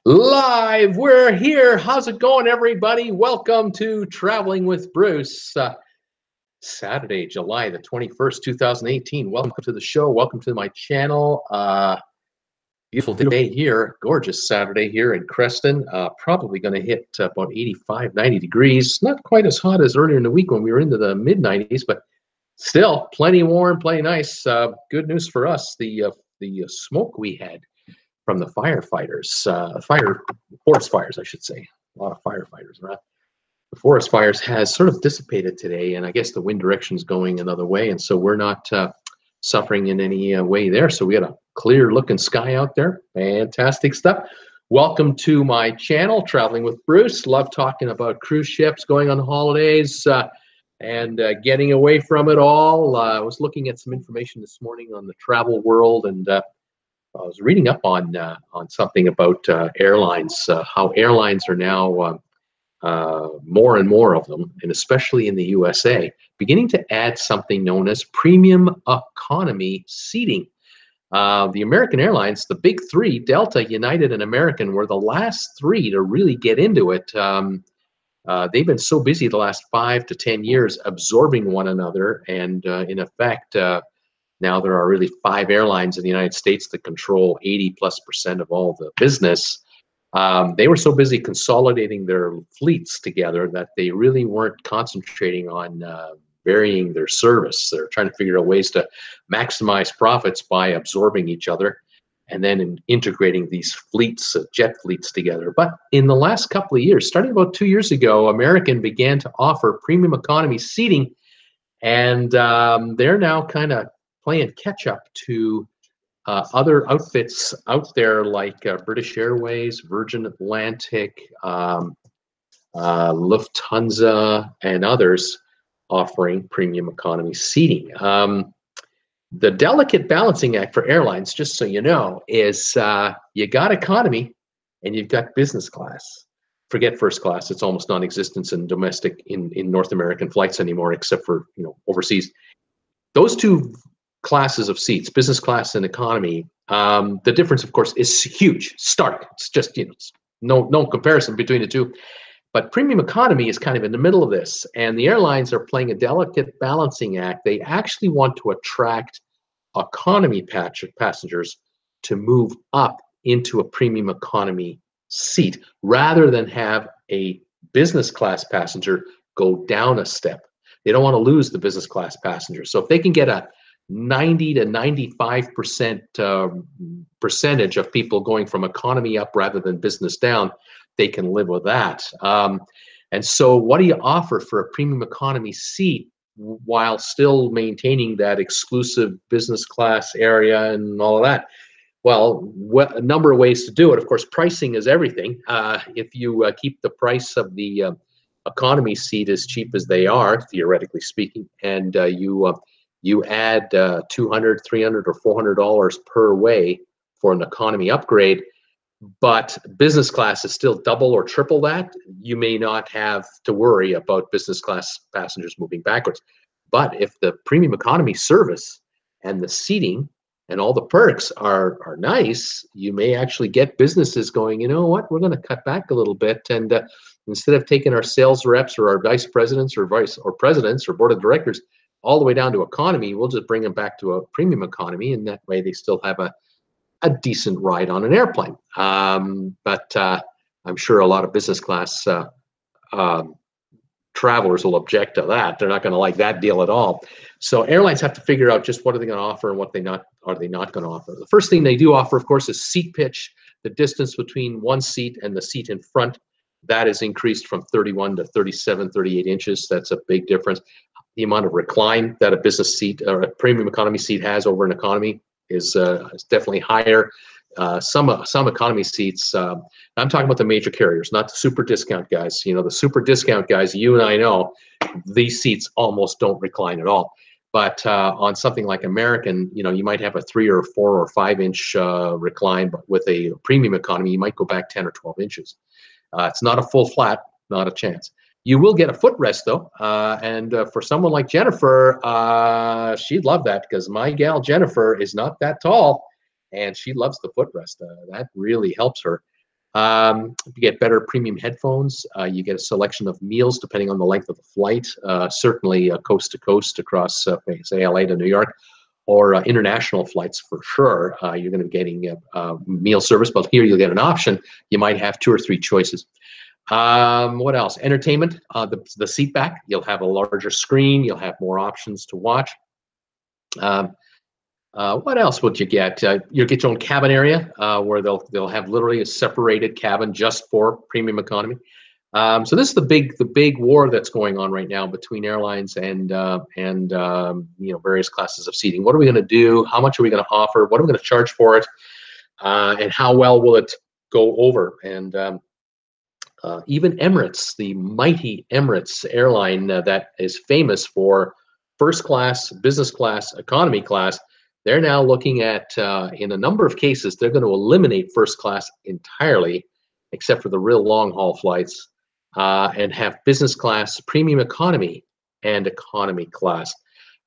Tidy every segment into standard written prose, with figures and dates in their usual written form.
Live, we're here. How's it going, everybody? Welcome to Traveling with Bruce. Saturday, July the 21st, 2018. Welcome to the show. Welcome to my channel. Beautiful day here. Gorgeous Saturday here in Creston. Probably going to hit about 85, 90 degrees. Not quite as hot as earlier in the week when we were into the mid-90s, but still plenty warm, plenty nice. Good news for us. The smoke we had from the firefighters, forest fires, I should say. A lot of firefighters, right? The forest fires has sort of dissipated today, and I guess the wind direction is going another way, and so we're not suffering in any way there. So we got a clear looking sky out there. Fantastic stuff. Welcome to my channel, Traveling with Bruce. Love talking about cruise ships, going on holidays, and getting away from it all. I was looking at some information this morning on the travel world, and I was reading up on something about airlines, how airlines are now, more and more of them, and especially in the USA, beginning to add something known as premium economy seating. The American Airlines, the big three, Delta, United, and American, were the last three to really get into it. They've been so busy the last 5 to 10 years absorbing one another, and in effect, now there are really 5 airlines in the United States that control 80+% of all the business. They were so busy consolidating their fleets together that they really weren't concentrating on varying their service. They're trying to figure out ways to maximize profits by absorbing each other and then integrating these fleets, jet fleets together. But in the last couple of years, starting about 2 years ago, American began to offer premium economy seating, and they're now kind of playing catch up to other outfits out there like British Airways, Virgin Atlantic, Lufthansa, and others offering premium economy seating. The delicate balancing act for airlines, just so you know, is you got economy and you've got business class. Forget first class; it's almost non-existent in domestic in North American flights anymore, except for overseas. Those two classes of seats, business class and economy, the difference, of course, is huge, stark. It's just no comparison between the two. But premium economy is kind of in the middle of this, and the airlines are playing a delicate balancing act. They actually want to attract economy passengers to move up into a premium economy seat rather than have a business class passenger go down a step. They don't want to lose the business class passenger. So if they can get a 90 to 95% percentage of people going from economy up rather than business down, they can live with that. And so what do you offer for a premium economy seat while still maintaining that exclusive business class area and all of that? Well, a number of ways to do it. Of course, pricing is everything. If you keep the price of the economy seat as cheap as they are, theoretically speaking, and you add $200, $300, or $400 per way for an economy upgrade, but business class is still double or triple that, you may not have to worry about business class passengers moving backwards. But if the premium economy service and the seating and all the perks are nice, you may actually get businesses going, you know what, we're going to cut back a little bit, and instead of taking our sales reps or our vice presidents or presidents or board of directors all the way down to economy, we'll just bring them back to a premium economy, and that way they still have a decent ride on an airplane. But I'm sure a lot of business class travelers will object to that. They're not going to like that deal at all. So airlines have to figure out just what are they going to offer and what are they not going to offer. The first thing they do offer, of course, is seat pitch. The distance between one seat and the seat in front, that is increased from 31 to 37, 38 inches. That's a big difference. The amount of recline that a business seat or a premium economy seat has over an economy is definitely higher. Some economy seats, I'm talking about the major carriers, not the super discount guys. The super discount guys, you and I know, these seats almost don't recline at all. But on something like American, you might have a 3 or 4 or 5 inch recline, but with a premium economy, you might go back 10 or 12 inches. It's not a full flat, not a chance. You will get a footrest though, and for someone like Jennifer, she'd love that, because my gal Jennifer is not that tall, and she loves the footrest. That really helps her. You get better premium headphones. You get a selection of meals depending on the length of the flight. Certainly coast to coast across, say, LA to New York, or international flights for sure. You're going to be getting meal service, but here you'll get an option. You might have 2 or 3 choices. What else? Entertainment. The seat back. You'll have a larger screen. You'll have more options to watch. What else would you get? You'll get your own cabin area where they'll have literally a separated cabin just for premium economy. So this is the big war that's going on right now between airlines and various classes of seating. What are we going to do? How much are we going to offer? What are we going to charge for it? And how well will it go over? And even Emirates, the mighty Emirates airline that is famous for first class, business class, economy class, they're now looking at, in a number of cases, they're going to eliminate first class entirely, except for the real long haul flights, and have business class, premium economy, and economy class.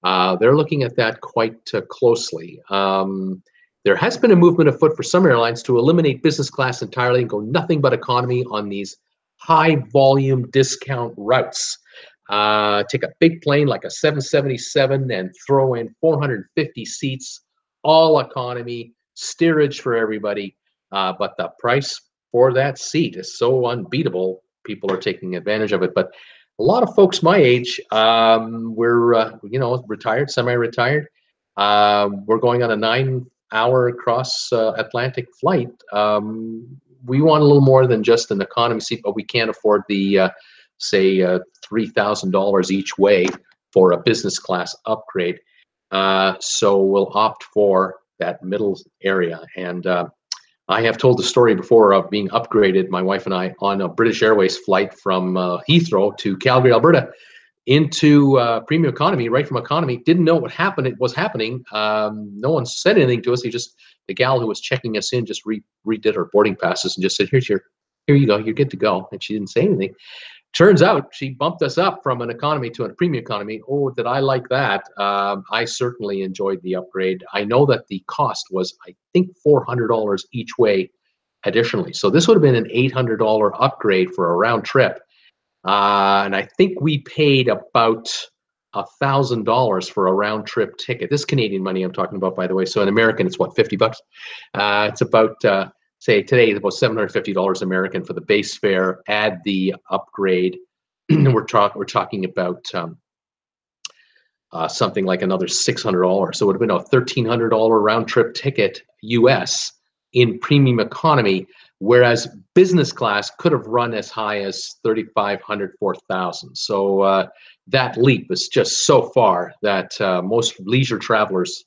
They're looking at that quite closely. There has been a movement afoot for some airlines to eliminate business class entirely and go nothing but economy on these high volume discount routes. Take a big plane like a 777 and throw in 450 seats, all economy, steerage for everybody. But the price for that seat is so unbeatable, people are taking advantage of it. But a lot of folks my age, we're retired, semi-retired. We're going on a 9-hour cross Atlantic flight. We want a little more than just an economy seat, but we can't afford the say $3,000 each way for a business class upgrade. So we'll opt for that middle area. And I have told the story before of being upgraded, my wife and I, on a British Airways flight from Heathrow to Calgary, Alberta, into premium economy, right from economy. Didn't know what happened. It was happening. No one said anything to us. The gal who was checking us in just redid our boarding passes and just said, here you go, you're good to go. And she didn't say anything. Turns out she bumped us up from an economy to a premium economy. Oh, did I like that? I certainly enjoyed the upgrade. I know that the cost was, I think, $400 each way additionally. So this would have been an $800 upgrade for a round trip. And I think we paid about $1,000 for a round trip ticket. This is Canadian money I'm talking about, by the way. So in American, it's what, $50? It's about... say today it's about $750 American for the base fare. Add the upgrade, we're talking about something like another $600. So it would have been a $1,300 round trip ticket US in premium economy, whereas business class could have run as high as $3,500, $4,000. So that leap is just so far that most leisure travelers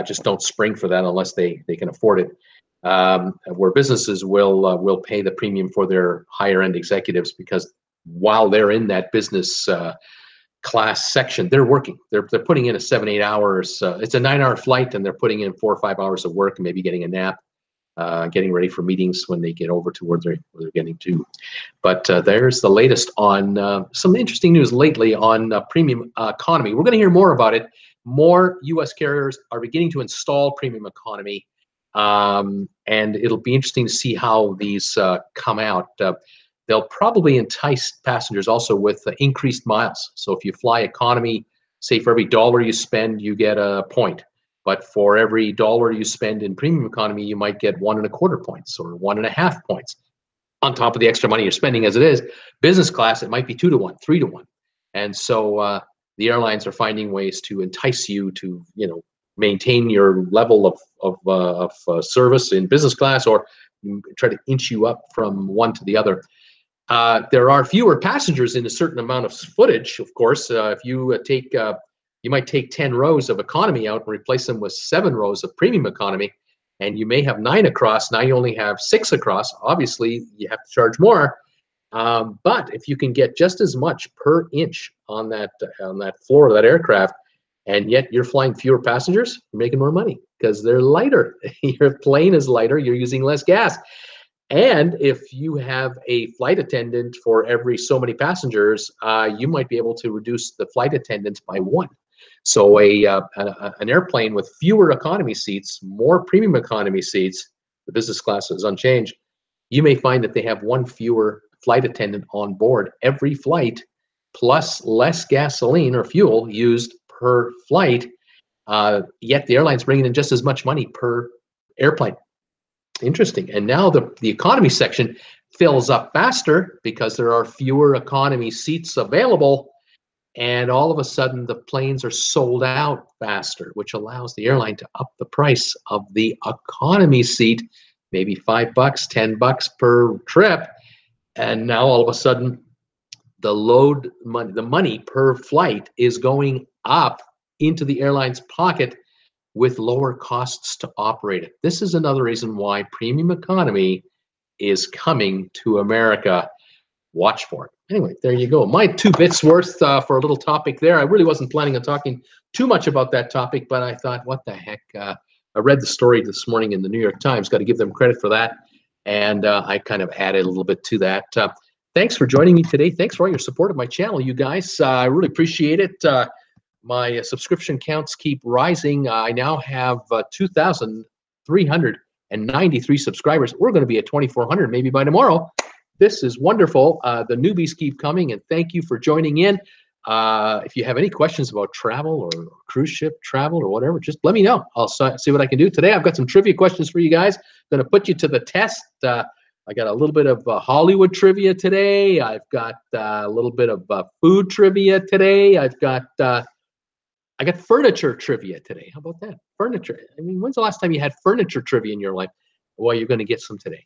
just don't spring for that unless they can afford it. Where businesses will pay the premium for their higher end executives, because while they're in that business class section, they're working. They're putting in a 7-8 hours. It's a 9-hour flight, and they're putting in 4 or 5 hours of work and maybe getting a nap, getting ready for meetings when they get over to where they're getting to. But there's the latest on some interesting news lately on premium economy. We're going to hear more about it. More U.S. carriers are beginning to install premium economy. And it'll be interesting to see how these come out. They'll probably entice passengers also with increased miles. So if you fly economy, say for every dollar you spend, you get a point. But for every dollar you spend in premium economy, you might get 1.25 points or 1.5 points on top of the extra money you're spending as it is. Business class, it might be 2 to 1, 3 to 1. And so the airlines are finding ways to entice you to, maintain your level of service in business class, or try to inch you up from one to the other. There are fewer passengers in a certain amount of footage, of course. If you you might take 10 rows of economy out and replace them with 7 rows of premium economy, and you may have 9 across. Now you only have 6 across. Obviously, you have to charge more. But if you can get just as much per inch on that floor of that aircraft, and yet you're flying fewer passengers, you're making more money because they're lighter. Your plane is lighter, you're using less gas. And if you have a flight attendant for every so many passengers, you might be able to reduce the flight attendant by 1. So an airplane with fewer economy seats, more premium economy seats, the business class is unchanged, you may find that they have one fewer flight attendant on board every flight, plus less gasoline or fuel used per flight, yet the airline's bringing in just as much money per airplane. Interesting. And now the economy section fills up faster because there are fewer economy seats available, and all of a sudden the planes are sold out faster, which allows the airline to up the price of the economy seat, maybe $5, $10 per trip. And now all of a sudden the load money, the money per flight is going up into the airline's pocket with lower costs to operate it. This is another reason why premium economy is coming to America. Watch for it. Anyway, there you go. My 2 bits worth for a little topic there. I really wasn't planning on talking too much about that topic, but I thought, what the heck? I read the story this morning in the New York Times. Got to give them credit for that. And I kind of added a little bit to that. Thanks for joining me today. Thanks for all your support of my channel, you guys. I really appreciate it. My subscription counts keep rising. I now have 2,393 subscribers. We're going to be at 2,400 maybe by tomorrow. This is wonderful. The newbies keep coming, and thank you for joining in. If you have any questions about travel or cruise ship travel or whatever, just let me know. I'll see what I can do. Today, I've got some trivia questions for you guys. Going to put you to the test. I got a little bit of Hollywood trivia today. I've got a little bit of food trivia today. I got furniture trivia today. How about that? Furniture. I mean, when's the last time you had furniture trivia in your life? Well, you're going to get some today.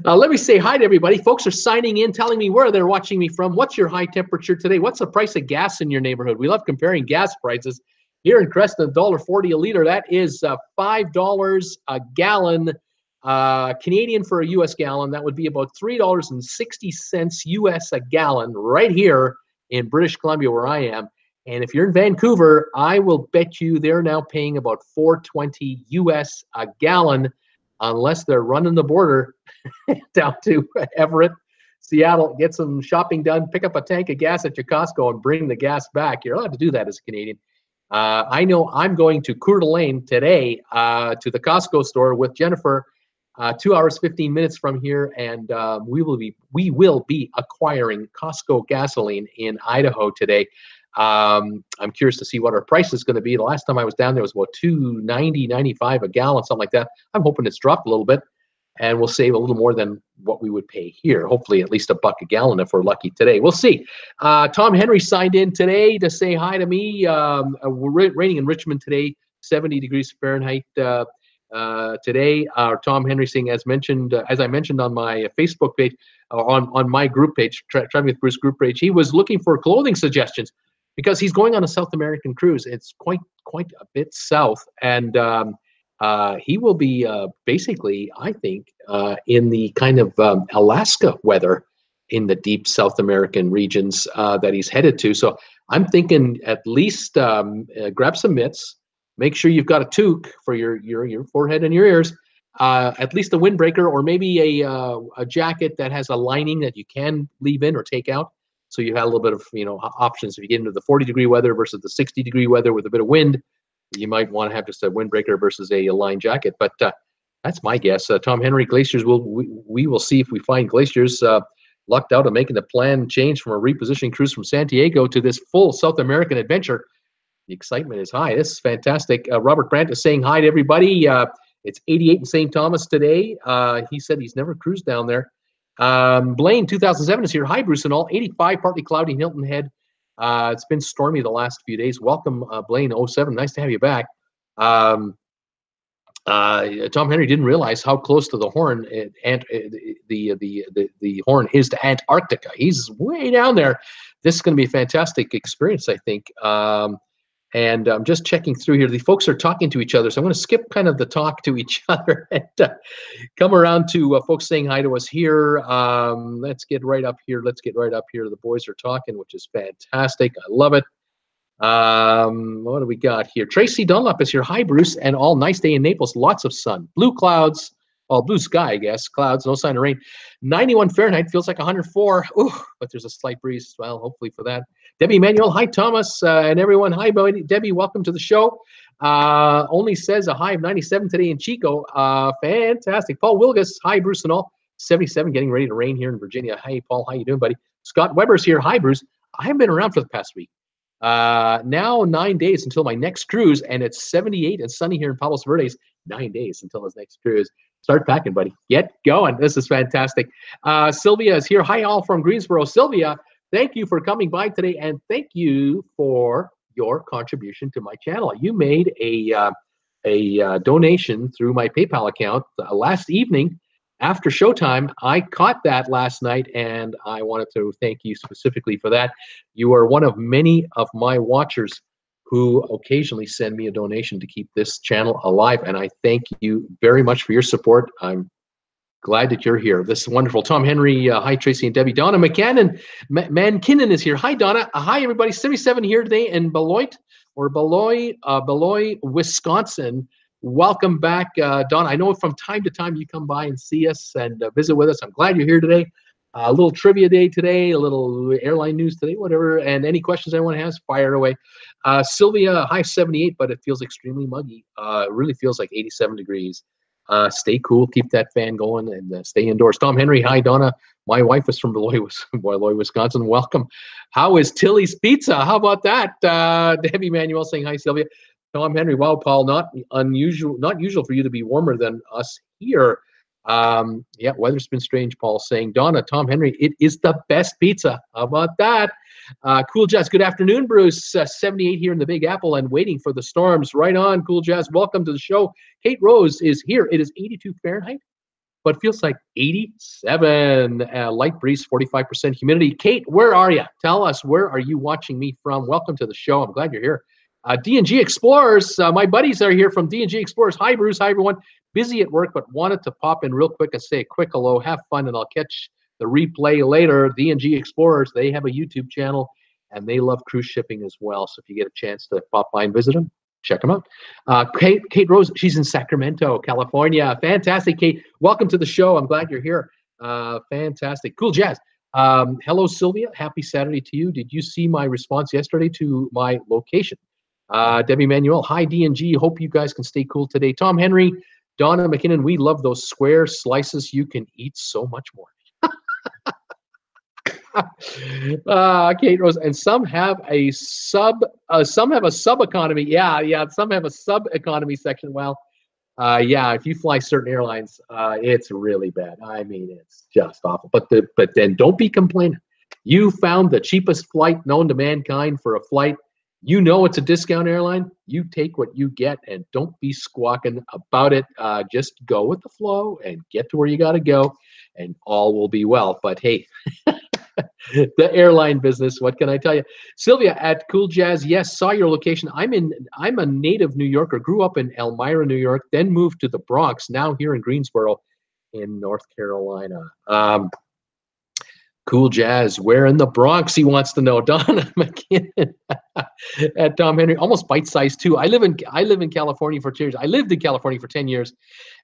Let me say hi to everybody. Folks are signing in, telling me where they're watching me from. What's your high temperature today? What's the price of gas in your neighborhood? We love comparing gas prices. Here in Creston, $1.40 a liter. That is $5 a gallon. Canadian for a U.S. gallon. That would be about $3.60 U.S. a gallon right here in British Columbia where I am. And if you're in Vancouver, I will bet you they're now paying about $4.20 U.S. a gallon, unless they're running the border down to Everett, Seattle, get some shopping done, pick up a tank of gas at your Costco and bring the gas back. You're allowed to do that as a Canadian. I know I'm going to Coeur d'Alene today to the Costco store with Jennifer, 2 hours, 15 minutes from here, and we will be acquiring Costco gasoline in Idaho today. I'm curious to see what our price is going to be. The last time I was down there was about $2.90, $95 a gallon, something like that. I'm hoping it's dropped a little bit, and we'll save a little more than what we would pay here. Hopefully at least $1 a gallon if we're lucky today. We'll see. Tom Henry signed in today to say hi to me. We're raining in Richmond today, 70 degrees Fahrenheit today. Tom Henry saying, as I mentioned on my Facebook page, on my group page, Traveling with Bruce group page, he was looking for clothing suggestions, because he's going on a South American cruise. It's quite a bit south, and he will be basically, I think, in the kind of Alaska weather in the deep South American regions that he's headed to. So I'm thinking at least grab some mitts, make sure you've got a toque for your forehead and your ears, at least a windbreaker, or maybe a jacket that has a lining that you can leave in or take out. So you have a little bit of, options. If you get into the 40-degree weather versus the 60-degree weather with a bit of wind, you might want to have just a windbreaker versus a lined jacket. But that's my guess. Tom Henry, glaciers, we will see if we find glaciers. Lucked out of making the plan change from a repositioning cruise from San Diego to this full South American adventure. The excitement is high. This is fantastic. Robert Brandt is saying hi to everybody. It's 88 in St. Thomas today. He said he's never cruised down there. Blaine 2007 is here. Hi, Bruce and all. 85, partly cloudy in Hilton Head. It's been stormy the last few days. Welcome, Blaine 07. Nice to have you back. Tom Henry didn't realize how close to the Horn the Horn is to Antarctica. He's way down there. This is going to be a fantastic experience, I think. And I'm just checking through here. The folks are talking to each other, so I'm going to skip kind of the talk to each other and come around to folks saying hi to us here. Let's get right up here. The boys are talking, which is fantastic. I love it. What do we got here? Tracy Dunlop is here. Hi, Bruce, and all. Nice day in Naples. Lots of sun. Blue clouds. Well, blue sky, I guess. Clouds, no sign of rain. 91 Fahrenheit, feels like 104. Ooh, but there's a slight breeze. Well, hopefully for that. Debbie Manuel, hi, Thomas, and everyone. Hi, Debbie, welcome to the show. Only says a high of 97 today in Chico. Fantastic. Paul Wilgus, hi, Bruce and all. 77, getting ready to rain here in Virginia. Hey, Paul, how you doing, buddy? Scott Weber's here. Hi, Bruce. I haven't been around for the past week. Now 9 days until my next cruise, and it's 78 and sunny here in Palos Verdes. 9 days until his next cruise. Start packing, buddy. Get going. This is fantastic. Sylvia is here. Hi, all from Greensboro. Sylvia, thank you for coming by today, and thank you for your contribution to my channel. You made a donation through my PayPal account last evening after showtime. I caught that last night, and I wanted to thank you specifically for that. You are one of many of my watchers who occasionally send me a donation to keep this channel alive, and I thank you very much for your support. I'm glad that you're here. This is wonderful. Tom Henry, hi, Tracy and Debbie. Donna Mankinnon is here. Hi, Donna. Hi, everybody. 77 here today in Beloit, Wisconsin. Welcome back, Donna. I know from time to time you come by and see us and visit with us. I'm glad you're here today. A little trivia day today, a little airline news today, whatever. And any questions I want to ask, fire away. Sylvia, high 78, but it feels extremely muggy. It really feels like 87 degrees. Stay cool, keep that fan going, and stay indoors. Tom Henry, hi, Donna. My wife is from Beloit, Wisconsin. Welcome. How is Tilly's Pizza? How about that? Debbie Manuel saying hi, Sylvia. Tom Henry, wow, Paul, not usual for you to be warmer than us here. Yeah, weather's been strange, Paul saying. Donna, Tom Henry, it is the best pizza. How about that? Cool Jazz, good afternoon, Bruce. 78 here in the Big Apple and waiting for the storms. Right on, Cool Jazz. Welcome to the show. Kate Rose is here. It is 82 Fahrenheit, but feels like 87. Light breeze, 45% humidity. Kate, where are you? Tell us, where are you watching me from? Welcome to the show. I'm glad you're here. D&G Explorers, my buddies are here from D&G Explorers. Hi, Bruce. Hi, everyone. Busy at work, but wanted to pop in real quick and say a quick hello. Have fun, and I'll catch the replay later. D&G Explorers, they have a YouTube channel, and they love cruise shipping as well. So if you get a chance to pop by and visit them, check them out. Kate Rose, she's in Sacramento, California. Fantastic, Kate. Welcome to the show. I'm glad you're here. Fantastic. Cool Jazz. Hello, Sylvia. Happy Saturday to you. Did you see my response yesterday to my location? Debbie Manuel, hi, D&G. Hope you guys can stay cool today. Tom Henry, Donna McKinnon, we love those square slices. You can eat so much more. Kate Rose, and some have a sub economy. Yeah, some have a sub economy section. Well, yeah, if you fly certain airlines, it's really bad. I mean, it's just awful. But then don't be complaining. You found the cheapest flight known to mankind for a flight. You know it's a discount airline. You take what you get and don't be squawking about it. Just go with the flow and get to where you got to go, and all will be well. But hey, the airline business, what can I tell you? Sylvia at Cool Jazz, yes, saw your location. I'm a native New Yorker, grew up in Elmira, New York, then moved to the Bronx, now here in Greensboro in North Carolina. Cool Jazz, where in the Bronx, he wants to know. Donna McKinnon at Tom Henry, almost bite-sized too. I live in California for 10 years. I lived in California for 10 years,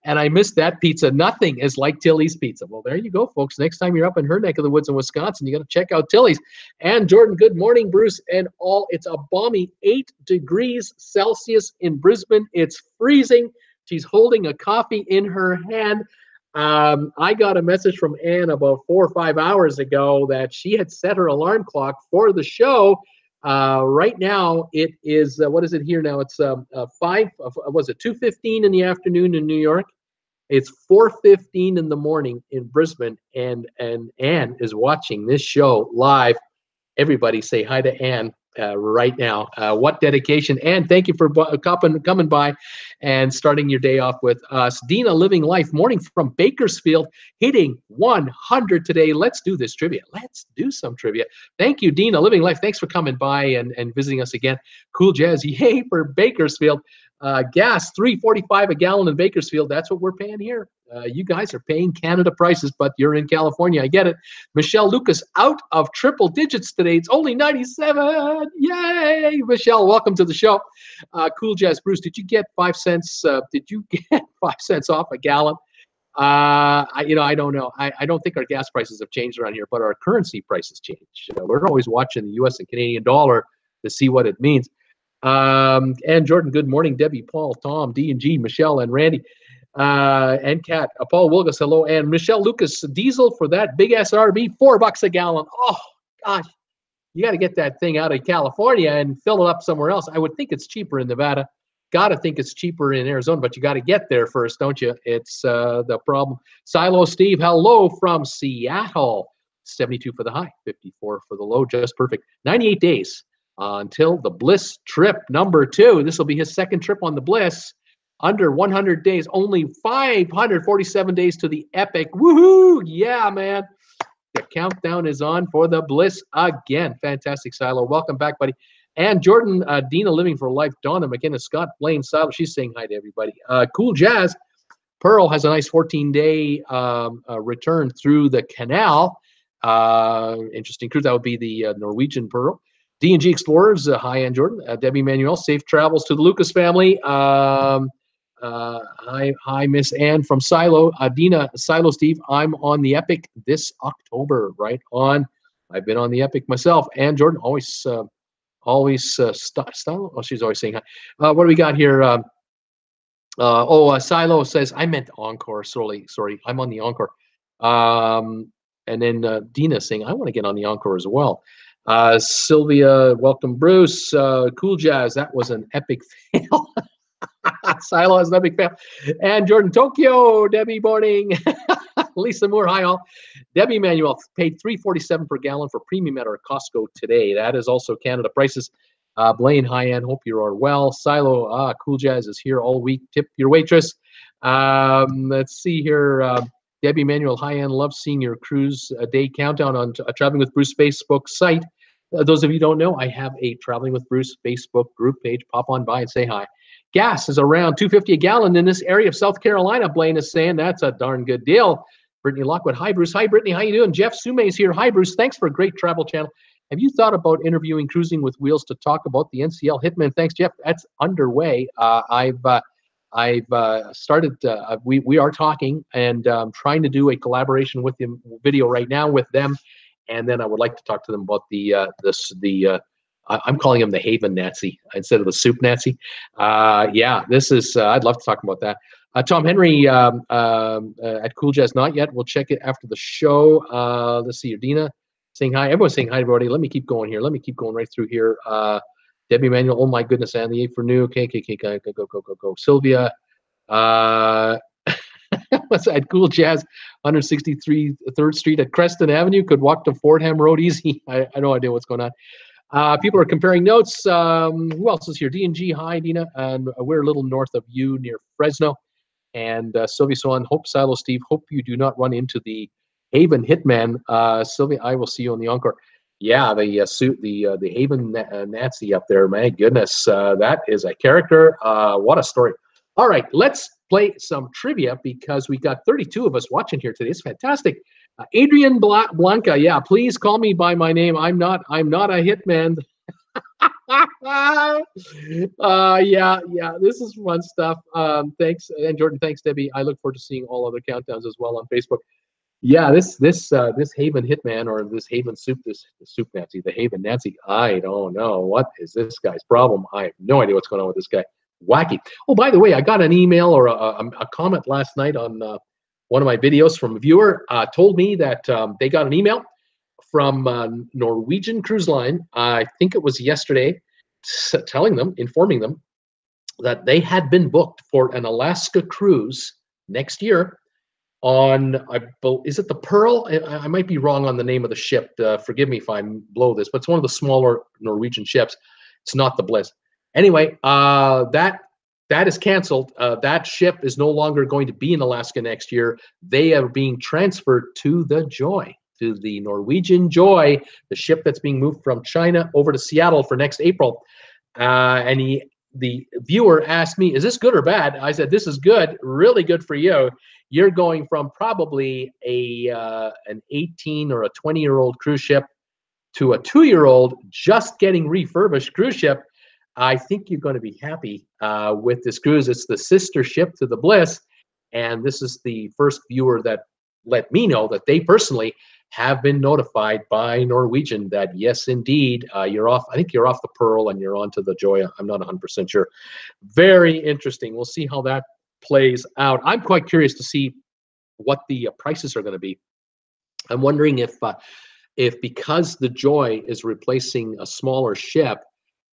and I missed that pizza. Nothing is like Tilly's Pizza. Well, there you go, folks. Next time you're up in her neck of the woods in Wisconsin, you got to check out Tilly's. And Jordan, good morning, Bruce, and all. It's a balmy 8 degrees Celsius in Brisbane. It's freezing. She's holding a coffee in her hand. I got a message from Ann about 4 or 5 hours ago that she had set her alarm clock for the show. Right now, it is, what is it here now? It's 2:15 in the afternoon in New York. It's 4:15 in the morning in Brisbane, and Ann is watching this show live. Everybody say hi to Ann right now. What dedication. Ann, thank you for coming by and starting your day off with us. Dina, Living Life, morning from Bakersfield, hitting 100 today. Let's do this trivia. Let's do some trivia. Thank you, Dina, Living Life. Thanks for coming by and visiting us again. Cool Jazz, yay for Bakersfield. Gas, $3.45 a gallon in Bakersfield. That's what we're paying here. You guys are paying Canada prices, but you're in California. I get it. Michelle Lucas, out of triple digits today. It's only 97. Yay, Michelle. Welcome to the show. Cool Jazz Bruce, did you get 5 cents? Did you get 5 cents off a gallon? I don't know. I don't think our gas prices have changed around here, but our currency prices change. We're always watching the U.S. and Canadian dollar to see what it means. And Jordan, good morning. Debbie, Paul, Tom, D&G, Michelle, and Randy. And Kat, Paul Wilgus, hello. And Michelle Lucas, diesel for that big SRB, $4 a gallon. Oh, gosh. You got to get that thing out of California and fill it up somewhere else. I would think it's cheaper in Nevada. Got to think it's cheaper in Arizona, but you got to get there first, don't you? It's the problem. Silo Steve, hello from Seattle. 72 for the high, 54 for the low, just perfect. 98 days until the Bliss trip number 2. This will be his second trip on the Bliss. Under 100 days, only 547 days to the epic. Woohoo! Yeah, man. The countdown is on for the Bliss again. Fantastic, Silo. Welcome back, buddy. And Jordan, Dina Living for Life, Donna McKenna, Scott, Blaine, Silo. She's saying hi to everybody. Cool Jazz. Pearl has a nice 14-day return through the canal. Interesting cruise. That would be the Norwegian Pearl. D&G Explorers, hi, and Jordan. Debbie Manuel, safe travels to the Lucas family. Hi, Miss Ann from Silo. Dina, Silo Steve, I'm on the Epic this October, right on. I've been on the Epic myself. And Jordan, always style. Oh, she's always saying hi. What do we got here? Silo says, I meant Encore. Sorry, I'm on the Encore. And then Dina saying, I want to get on the Encore as well. Sylvia, welcome, Bruce. Cool Jazz, that was an epic fail. Silo has an epic fail. And Jordan, Tokyo, Debbie morning. Lisa Moore, hi all. Debbie Manuel paid $3.47 per gallon for premium at our Costco today. That is also Canada prices. Blaine, hi, Ann, hope you are well. Silo, Cool Jazz is here all week. Tip your waitress. Let's see here. Debbie Manuel, hi, Ann, love seeing your cruise day countdown on Traveling with Bruce Facebook site. Those of you who don't know, I have a Traveling with Bruce Facebook group page. Pop on by and say hi. Gas is around $2.50 a gallon in this area of South Carolina. Blaine is saying that's a darn good deal. Brittany Lockwood, hi, Bruce. Hi, Brittany. How you doing? Jeff Sume is here. Hi, Bruce. Thanks for a great travel channel. Have you thought about interviewing Cruising with Wheels to talk about the NCL Hitman? Thanks, Jeff. That's underway. I've started. We are talking and trying to do a collaboration with them video right now with them, and then I would like to talk to them about I'm calling him the Haven Nazi instead of the Soup Nazi. Yeah, this is. I'd love to talk about that. Tom Henry at Cool Jazz, not yet. We'll check it after the show. Let's see, Dina saying hi. Everyone's saying hi, everybody. Let me keep going here. Let me keep going right through here. Debbie Manuel, oh my goodness, and the 8 for new. Okay, go. Sylvia, what's that? Cool Jazz, 163 3rd Street at Creston Avenue. Could walk to Fordham Road easy. I no idea what's going on. People are comparing notes. Who else is here? D&G, hi, Dina. And we're a little north of you near Fresno. And Sylvia Swan, hope Silo Steve, hope you do not run into the Haven Hitman. Sylvia, I will see you on the Encore. Yeah, the Haven Nazi up there. My goodness, that is a character. What a story. All right, let's play some trivia because we got 32 of us watching here today. It's fantastic. Adrian Blanca, yeah, please call me by my name. I'm not a hitman. Yeah, this is fun stuff. Thanks, and Jordan, thanks, Debbie. I look forward to seeing all other countdowns as well on Facebook. Yeah, this Haven Hitman or this Haven Soup, this Soup Nazi, the Haven Nazi. I don't know. What is this guy's problem? I have no idea what's going on with this guy. Wacky. Oh, by the way, I got an email or a comment last night on one of my videos from a viewer. Told me that they got an email from Norwegian Cruise Line. I think it was yesterday, informing them that they had been booked for an Alaska cruise next year. Is it the Pearl? I might be wrong on the name of the ship. Forgive me if I blow this, but it's one of the smaller Norwegian ships. It's not the Bliss. Anyway, that is canceled. That ship is no longer going to be in Alaska next year. They are being transferred to the Joy, to the Norwegian Joy, the ship that's being moved from China over to Seattle for next April. The viewer asked me, is this good or bad? I said, this is good, really good for you. You're going from probably an 18 or a 20-year-old cruise ship to a 2-year-old just getting refurbished cruise ship. I think you're going to be happy with this cruise. It's the sister ship to the Bliss, and this is the first viewer that let me know that they personally have been notified by Norwegian that yes, indeed, you're off. I think you're off the Pearl and you're onto the Joy. I'm not 100% sure. Very interesting. We'll see how that plays out. I'm quite curious to see what the prices are going to be. I'm wondering if because the Joy is replacing a smaller ship,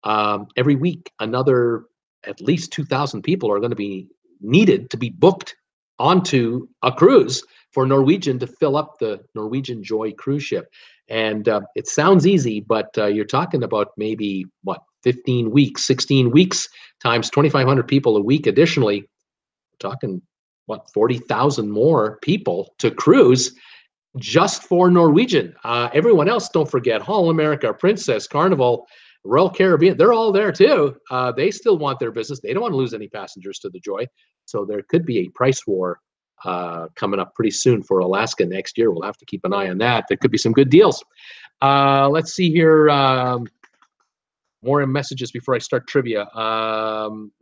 every week another at least 2,000 people are going to be needed to be booked onto a cruise for Norwegian to fill up the Norwegian Joy cruise ship. And it sounds easy, but you're talking about maybe, what, 15 weeks, 16 weeks times 2,500 people a week additionally. We're talking, what, 40,000 more people to cruise just for Norwegian. Everyone else, don't forget, Holland America, Princess, Carnival, Royal Caribbean, they're all there too. They still want their business. They don't want to lose any passengers to the Joy. So there could be a price war coming up pretty soon for Alaska next year. We'll have to keep an eye on that. There could be some good deals. Let's see here. More messages before I start trivia.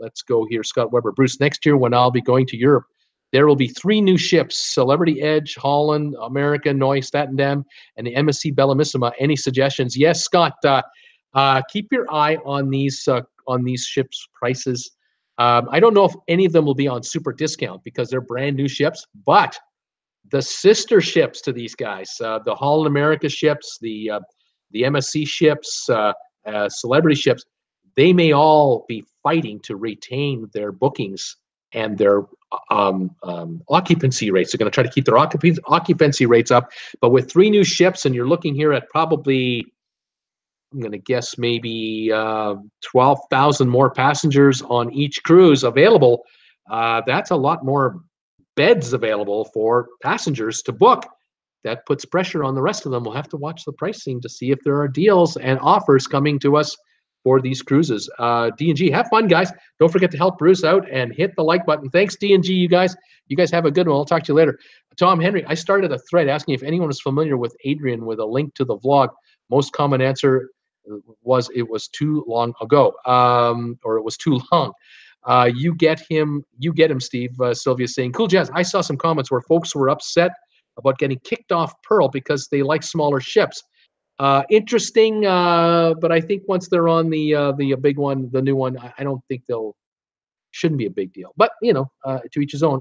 Let's go here. Scott Weber. Bruce, next year when I'll be going to Europe, there will be 3 new ships: Celebrity Edge, Holland America, Neustadt Dam, and the MSC Bellamissima. Any suggestions? Yes, Scott. Keep your eye on these ships' prices. I don't know if any of them will be on super discount because they're brand new ships, but the sister ships to these guys, the Holland America ships, the MSC ships, Celebrity ships, they may all be fighting to retain their bookings and their occupancy rates. They're going to try to keep their occupancy rates up. But with 3 new ships, and you're looking here at probably, I'm going to guess maybe 12,000 more passengers on each cruise available. That's a lot more beds available for passengers to book. That puts pressure on the rest of them. We'll have to watch the pricing to see if there are deals and offers coming to us for these cruises. D&G, have fun, guys. Don't forget to help Bruce out and hit the like button. Thanks, D&G, you guys. You guys have a good one. I'll talk to you later. Tom Henry, I started a thread asking if anyone is familiar with Adrian with a link to the vlog. Most common answer was it was too long ago, or it was too long. You get him, Steve. Sylvia saying, cool jazz. I saw some comments where folks were upset about getting kicked off Pearl because they like smaller ships. Interesting, but I think once they're on the big one, the new one, I don't think shouldn't be a big deal. But to each his own.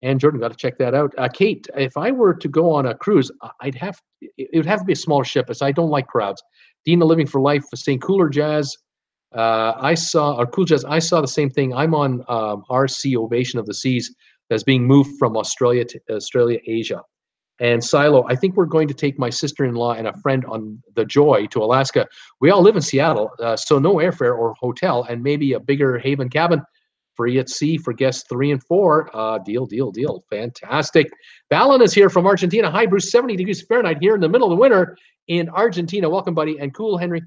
And Jordan, got to check that out. Kate, if I were to go on a cruise, it would have to be a smaller ship, as I don't like crowds. Dina Living for Life saying Cooler Jazz. Cool Jazz. I saw the same thing. I'm on RC Ovation of the Seas that's being moved from Australia to Asia. And Silo, I think we're going to take my sister-in-law and a friend on the Joy to Alaska. We all live in Seattle, so no airfare or hotel, and maybe a bigger haven cabin. Free at sea for guests 3 and 4. Deal. Fantastic. Balin is here from Argentina. Hi, Bruce. 70 degrees Fahrenheit here in the middle of the winter in Argentina. Welcome, buddy. And cool, Henry.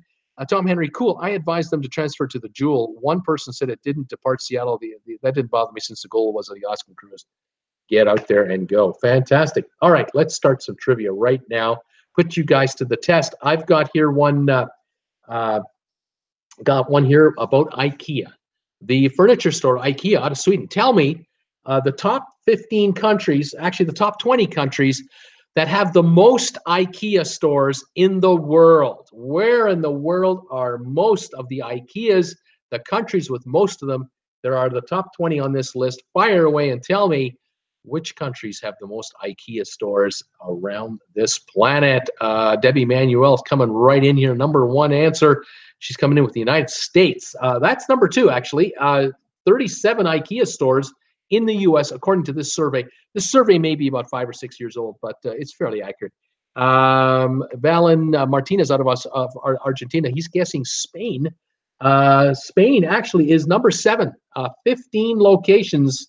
Tom Henry, cool. I advised them to transfer to the Jewel. One person said it didn't depart Seattle. That didn't bother me since the goal was a Oscar cruise. Get out there and go. Fantastic. All right, let's start some trivia right now. Put you guys to the test. I've got here one here about IKEA. The furniture store IKEA out of Sweden. Tell me the top 15 countries, actually the top 20 countries that have the most IKEA stores in the world. Where in the world are most of the IKEAs, the countries with most of them? There are the top 20 on this list. Fire away and tell me which countries have the most IKEA stores around this planet. Debbie Manuel is coming right in here. Number 1 answer. She's coming in with the United States. That's number 2, actually. 37 IKEA stores in the U.S., according to this survey. This survey may be about 5 or 6 years old, but it's fairly accurate. Valen Martinez out of Argentina, he's guessing Spain. Spain actually is number 7. 15 locations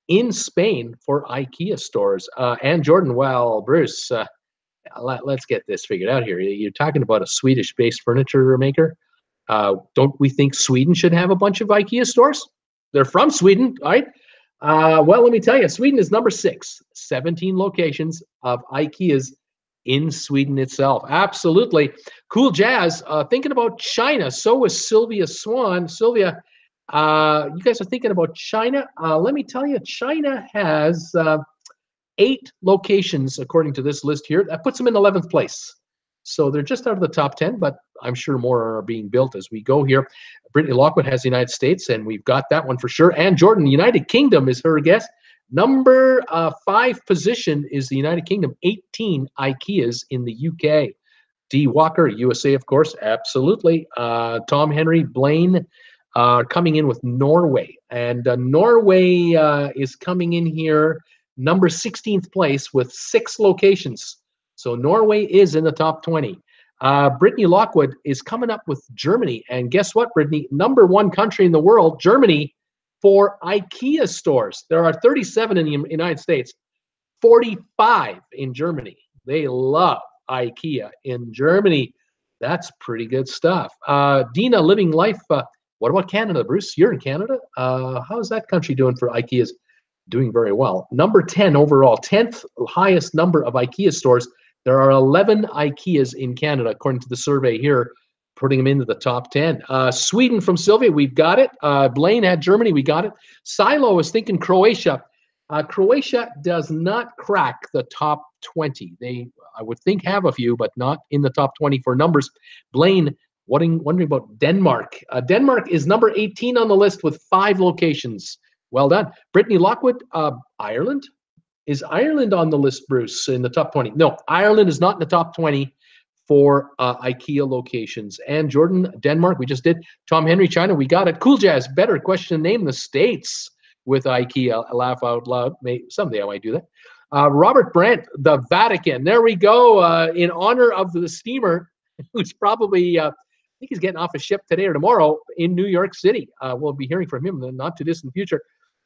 in Spain for IKEA stores. And Jordan, well, Bruce, let's get this figured out here. You're talking about a Swedish-based furniture maker. Don't we think Sweden should have a bunch of IKEA stores? They're from Sweden, right? Well, let me tell you, Sweden is number 6. 17 locations of IKEAs in Sweden itself. Absolutely. Cool jazz. Thinking about China. So was Sylvia Swan. Sylvia, you guys are thinking about China. Let me tell you, China has 8 locations, according to this list here. That puts them in 11th place. So they're just out of the top 10, but I'm sure more are being built as we go here. Brittany Lockwood has the United States, and we've got that one for sure. And Jordan, the United Kingdom is her guess. Number 5 position is the United Kingdom, 18 Ikeas in the UK. D. Walker, USA, of course, absolutely. Tom Henry, Blaine coming in with Norway. And Norway is coming in here number 16th place with 6 locations. So Norway is in the top 20. Brittany Lockwood is coming up with Germany. And guess what, Brittany? Number 1 country in the world, Germany, for Ikea stores. There are 37 in the United States, 45 in Germany. They love Ikea in Germany. That's pretty good stuff. Dina, Living Life. What about Canada, Bruce? You're in Canada. How's that country doing for Ikeas? Doing very well. Number 10 overall, 10th highest number of Ikea stores. There are 11 Ikeas in Canada, according to the survey here, putting them into the top 10. Sweden from Sylvia, we've got it. Blaine had Germany, we got it. Silo is thinking Croatia. Croatia does not crack the top 20. They, I would think, have a few, but not in the top 20 for numbers. Blaine, wondering about Denmark. Denmark is number 18 on the list with 5 locations. Well done. Brittany Lockwood, Ireland. Is Ireland on the list, Bruce, in the top 20? No, Ireland is not in the top 20 for Ikea locations. And Jordan, Denmark, we just did. Tom Henry, China, we got it. Cool Jazz, better question, name the states with Ikea. Laugh out loud. Someday I might do that. Robert Brandt, the Vatican. There we go. In honor of the steamer, who's probably, I think he's getting off a ship today or tomorrow in New York City. We'll be hearing from him in the not too distant future.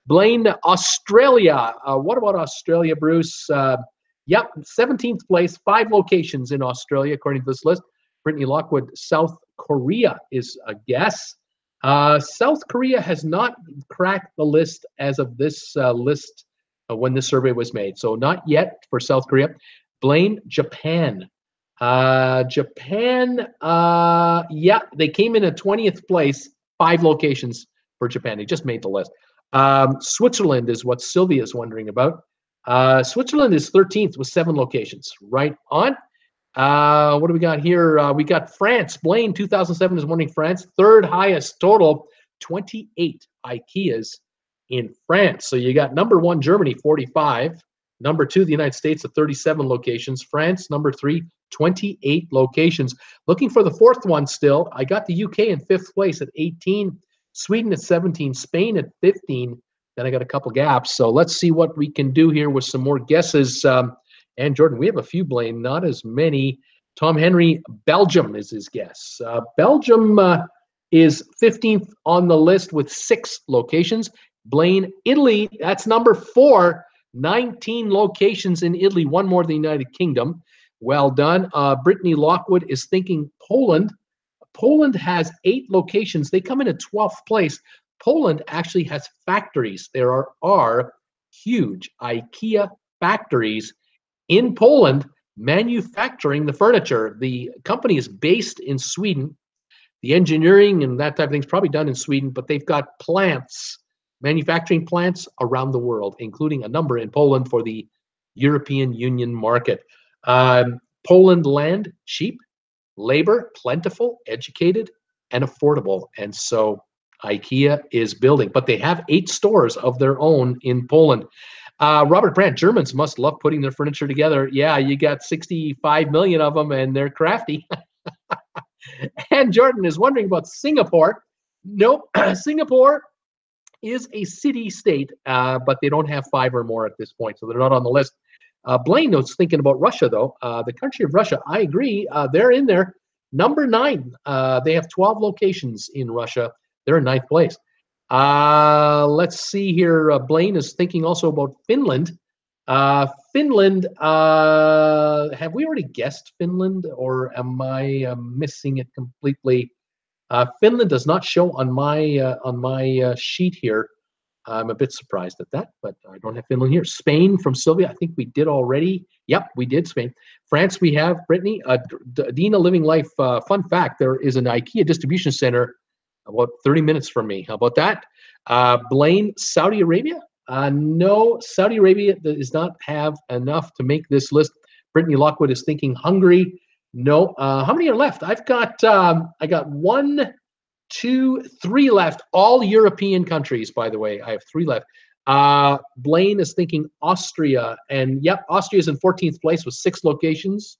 Blaine, Australia. What about Australia, Bruce? Yep, 17th place, 5 locations in Australia, according to this list. Brittany Lockwood, South Korea is a guess. South Korea has not cracked the list as of this list when this survey was made. So not yet for South Korea. Blaine, Japan. Japan, yeah, they came in at 20th place, 5 locations for Japan. They just made the list. Switzerland is what Sylvia is wondering about. Switzerland is 13th with 7 locations. Right on. What do we got here? We got France. Blaine, 2007 is wondering France. 3rd highest total, 28 Ikeas in France. So you got number 1, Germany, 45. Number 2, the United States at 37 locations. France, number 3, 28 locations. Looking for the 4th one still. I got the UK in 5th place at 18. Sweden at 17, Spain at 15. Then I got a couple gaps. So let's see what we can do here with some more guesses. And Jordan, we have a few, Blaine, not as many. Tom Henry, Belgium is his guess. Belgium is 15th on the list with 6 locations. Blaine, Italy, that's number 4, 19 locations in Italy, 1 more than the United Kingdom. Well done. Brittany Lockwood is thinking Poland. Poland has 8 locations. They come in at 12th place. Poland actually has factories. There are huge Ikea factories in Poland manufacturing the furniture. The company is based in Sweden. The engineering and that type of thing is probably done in Sweden, but they've got plants, manufacturing plants around the world, including a number in Poland for the European Union market. Poland land, cheap. Labor, plentiful, educated, and affordable. And so Ikea is building. But they have 8 stores of their own in Poland. Robert Brandt, Germans must love putting their furniture together. Yeah, you got 65 million of them, and they're crafty. And Jordan is wondering about Singapore. Nope, Singapore is a city-state, but they don't have 5 or more at this point, so they're not on the list. Blaine was thinking about Russia, though. The country of Russia, I agree. They're in there. Number 9. They have 12 locations in Russia. They're in 9th place. Let's see here. Blaine is thinking also about Finland. Finland, have we already guessed Finland, or am I missing it completely? Finland does not show on my sheet here. I'm a bit surprised at that, but I don't have Finland here. Spain from Sylvia, I think we did already. Yep, we did Spain. France, we have Brittany. Dina, Living Life. Fun fact, there is an Ikea distribution center about 30 minutes from me. How about that? Blaine, Saudi Arabia. No, Saudi Arabia does not have enough to make this list. Brittany Lockwood is thinking Hungary. No. How many are left? I got 1, 2, 3 left. All European countries, by the way. I have 3 left. Blaine is thinking Austria, and yep, Austria is in 14th place with 6 locations.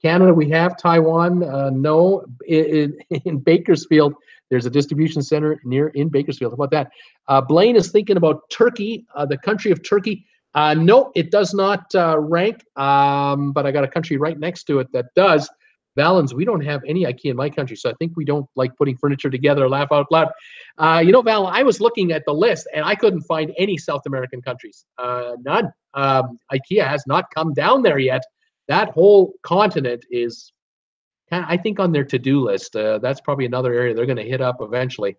Canada, we have Taiwan. No, in Bakersfield, there's a distribution center in Bakersfield. How about that? Blaine is thinking about Turkey, the country of Turkey. No, it does not rank, but I got a country right next to it that does. Valens, we don't have any IKEA in my country, so I think we don't like putting furniture together. Laugh out loud. Val, I was looking at the list, and I couldn't find any South American countries. None. IKEA has not come down there yet. That whole continent is, I think, on their to-do list. That's probably another area they're going to hit up eventually.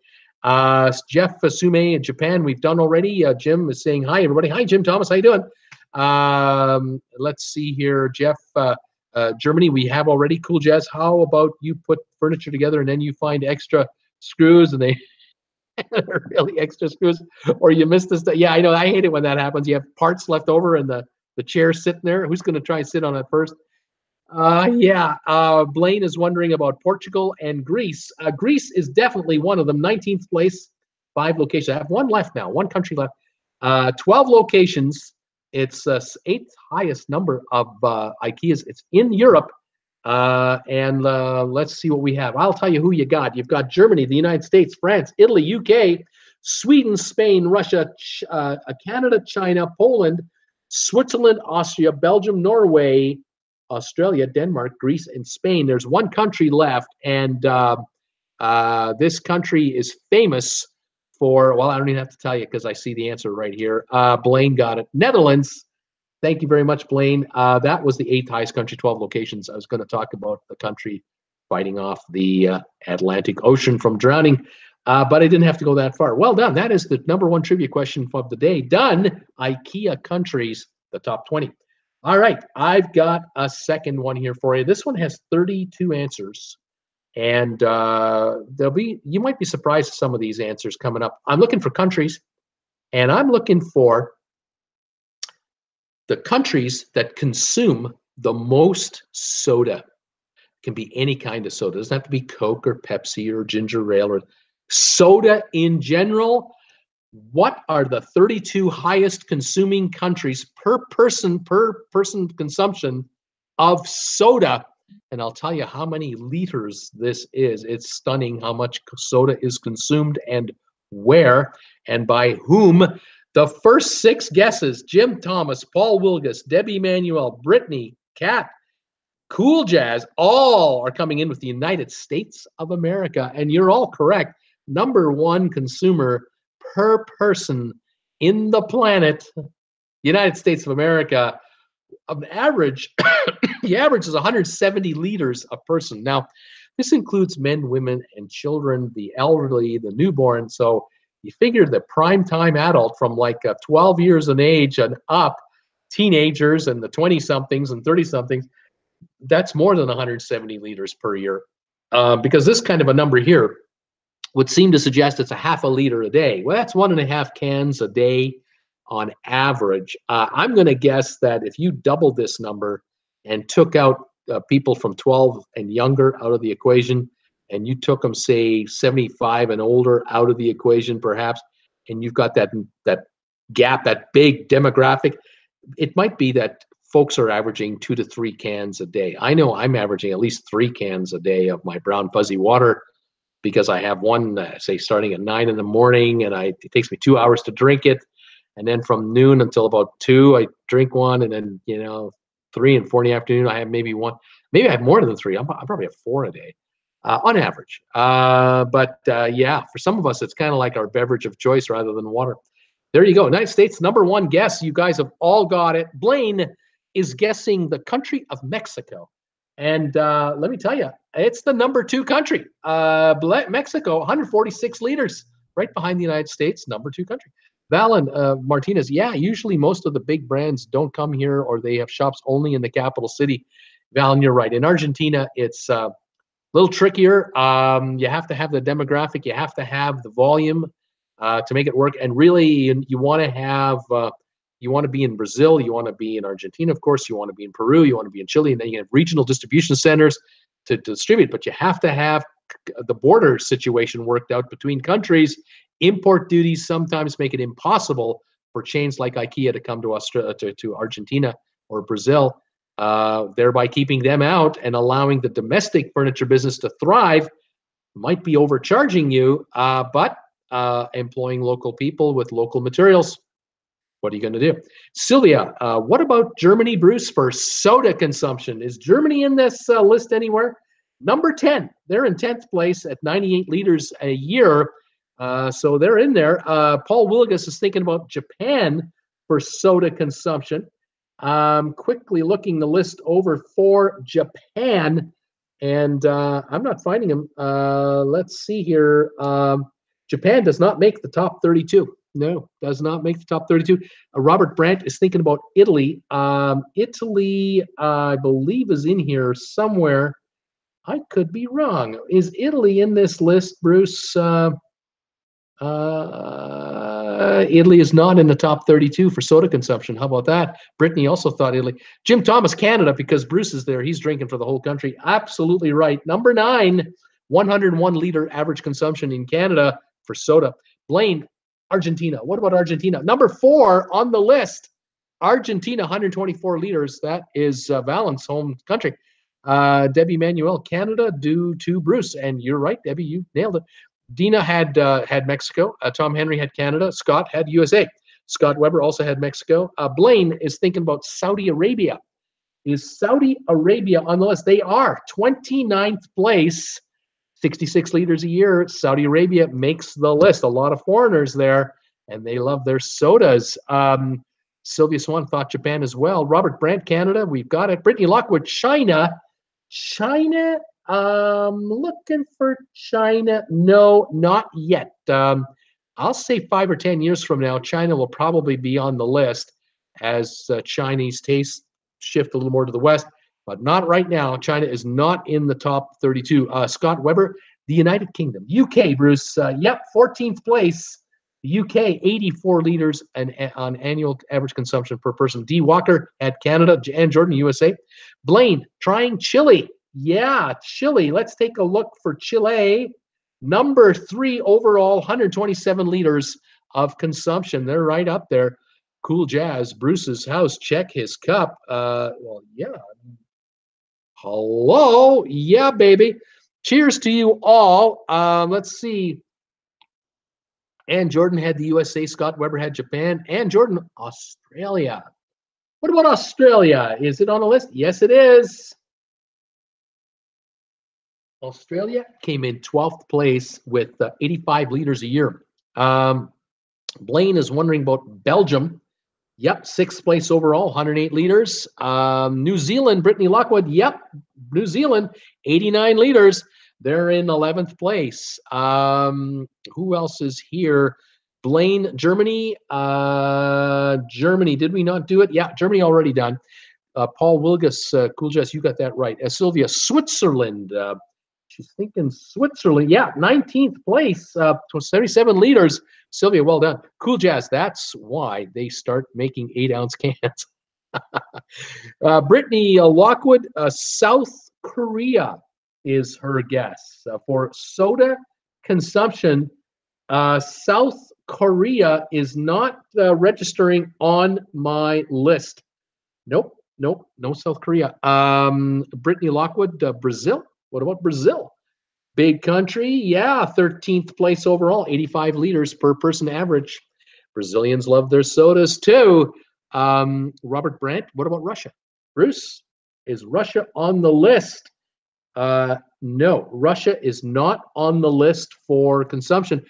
Jeff Sume in Japan, we've done already. Jim is saying hi, everybody. Hi, Jim Thomas. How you doing? Let's see here. Jeff, Germany, we have already. Cool Jazz, how about you put furniture together and then you find extra screws and they are really extra screws, or you missed this? Yeah, I know. I hate it when that happens. You have parts left over and the chair sitting there. Who's going to try and sit on it first? Blaine is wondering about Portugal and Greece. Greece is definitely one of them. 19th place, 5 locations. I have 1 left now, 1 country left. 12 locations. It's 8th highest number of IKEAs. It's in Europe. And let's see what we have. I'll tell you who you got. You've got Germany, the United States, France, Italy, UK, Sweden, Spain, Russia, Canada, China, Poland, Switzerland, Austria, Belgium, Norway, Australia, Denmark, Greece, and Spain. There's 1 country left, and this country is famous for, well, I don't even have to tell you because I see the answer right here. Blaine got it. Netherlands. Thank you very much, Blaine. That was the 8th highest country, 12 locations. I was going to talk about the country fighting off the Atlantic Ocean from drowning, but I didn't have to go that far. Well done. That is the number 1 trivia question of the day. Done. IKEA countries, the top 20. All right. I've got a second one here for you. This one has 32 answers. And you might be surprised at some of these answers coming up. I'm looking for countries, and I'm looking for the countries that consume the most soda. It can be any kind of soda. It doesn't have to be Coke or Pepsi or ginger ale or soda in general. What are the 32 highest consuming countries per person consumption of soda? And I'll tell you how many liters this is. It's stunning how much soda is consumed and where and by whom. The first 6 guesses, Jim Thomas, Paul Wilgus, Debbie Manuel, Brittany, Kat, Cool Jazz, all are coming in with the United States of America. And you're all correct. Number 1 consumer per person in the planet, United States of America. On average, the average is 170 liters a person. Now, this includes men, women, and children, the elderly, the newborn. So you figure the prime time adult from like 12 years of age and up, teenagers and the 20-somethings and 30-somethings, that's more than 170 liters per year. Because this kind of a number here would seem to suggest it's a half a liter a day. Well, that's 1.5 cans a day on average. I'm going to guess that if you doubled this number and took out people from 12 and younger out of the equation, and you took them, say, 75 and older out of the equation, perhaps, and you've got that gap, that big demographic, it might be that folks are averaging 2 to 3 cans a day. I know I'm averaging at least 3 cans a day of my brown fuzzy water because I have one, say, starting at 9 in the morning, and it takes me 2 hours to drink it. And then from noon until about 2, I drink one, and then 3 and 4 in the afternoon, I have maybe one. Maybe I have more than 3. I probably have 4 a day, on average. Yeah, for some of us, it's kind of like our beverage of choice rather than water. There you go. United States, number 1 guess. You guys have all got it. Blaine is guessing the country of Mexico. And let me tell you, it's the number 2 country. Mexico, 146 liters, right behind the United States, number 2 country. Valen Martinez, yeah, usually most of the big brands don't come here, or they have shops only in the capital city. Valen, you're right. In Argentina, it's a little trickier. You have to have the demographic. You have to have the volume. to make it work. And really, you want to have, you want to be in Brazil, you want to be in Argentina, of course, you want to be in Peru, you want to be in Chile, and then you have regional distribution centers to distribute. But you have to have the border situation worked out between countries. Import duties sometimes make it impossible for chains like IKEA to come to Australia, to Argentina or Brazil, thereby keeping them out and allowing the domestic furniture business to thrive. Might be overcharging you, but employing local people with local materials. What are you going to do? Sylvia, what about Germany, Bruce, for soda consumption? Is Germany in this list anywhere? Number 10. They're in 10th place at 98 liters a year. So they're in there. Paul Willigas is thinking about Japan for soda consumption. Quickly looking the list over for Japan, and I'm not finding them. Let's see here. Japan does not make the top 32. No, does not make the top 32. Robert Brandt is thinking about Italy. Italy, I believe, is in here somewhere. I could be wrong. Is Italy in this list, Bruce? Italy is not in the top 32 for soda consumption. How about that? Brittany also thought Italy. Jim Thomas, Canada, because Bruce is there. He's drinking for the whole country. Absolutely right. Number 9, 101 liter average consumption in Canada for soda. Blaine, Argentina. What about Argentina? Number 4 on the list. Argentina, 124 liters. That is Valen's home country. Debbie Manuel, Canada, due to Bruce. And you're right, Debbie, you nailed it. Dina had Mexico. Tom Henry had Canada. Scott had USA. Scott Weber also had Mexico. Blaine is thinking about Saudi Arabia. Is Saudi Arabia on the list? They are 29th place, 66 liters a year. Saudi Arabia makes the list. A lot of foreigners there, and they love their sodas. Sylvia Swan thought Japan as well. Robert Brandt, Canada. We've got it. Brittany Lockwood, China. China. Looking for China. No, not yet. I'll say 5 or 10 years from now, China will probably be on the list as Chinese tastes shift a little more to the west, but not right now. China is not in the top 32. Scott Weber, the United Kingdom. UK, Bruce. Yep, 14th place. The UK, 84 liters on annual average consumption per person. D. Walker at Canada. And Jordan, USA. Blaine, trying Chile. Yeah, Chile. Let's take a look for Chile. Number 3 overall, 127 liters of consumption. They're right up there. Cool Jazz, Bruce's house. Check his cup. Well, yeah. Hello. Yeah, baby. Cheers to you all. Let's see. And Jordan had the USA. Scott Weber had Japan. And Jordan, Australia. What about Australia? Is it on the list? Yes, it is. Australia came in 12th place with 85 liters a year. Blaine is wondering about Belgium. Yep, 6th place overall, 108 liters. New Zealand, Brittany Lockwood. Yep, New Zealand, 89 liters. They're in 11th place. Who else is here? Blaine, Germany. Germany, did we not do it? Yeah, Germany already done. Paul Wilgus, Cool Jess, you got that right. Sylvia, Switzerland. She's thinking Switzerland. Yeah, 19th place, 77 liters. Sylvia, well done. Cool Jazz, that's why they start making 8-ounce cans. Brittany Lockwood, South Korea is her guess. For soda consumption, South Korea is not registering on my list. Nope, no South Korea. Brittany Lockwood, Brazil. What about Brazil? Big country, yeah, 13th place overall, 85 liters per person average. Brazilians love their sodas too. Robert Brandt, what about Russia? Bruce, is Russia on the list? No, Russia is not on the list for consumption.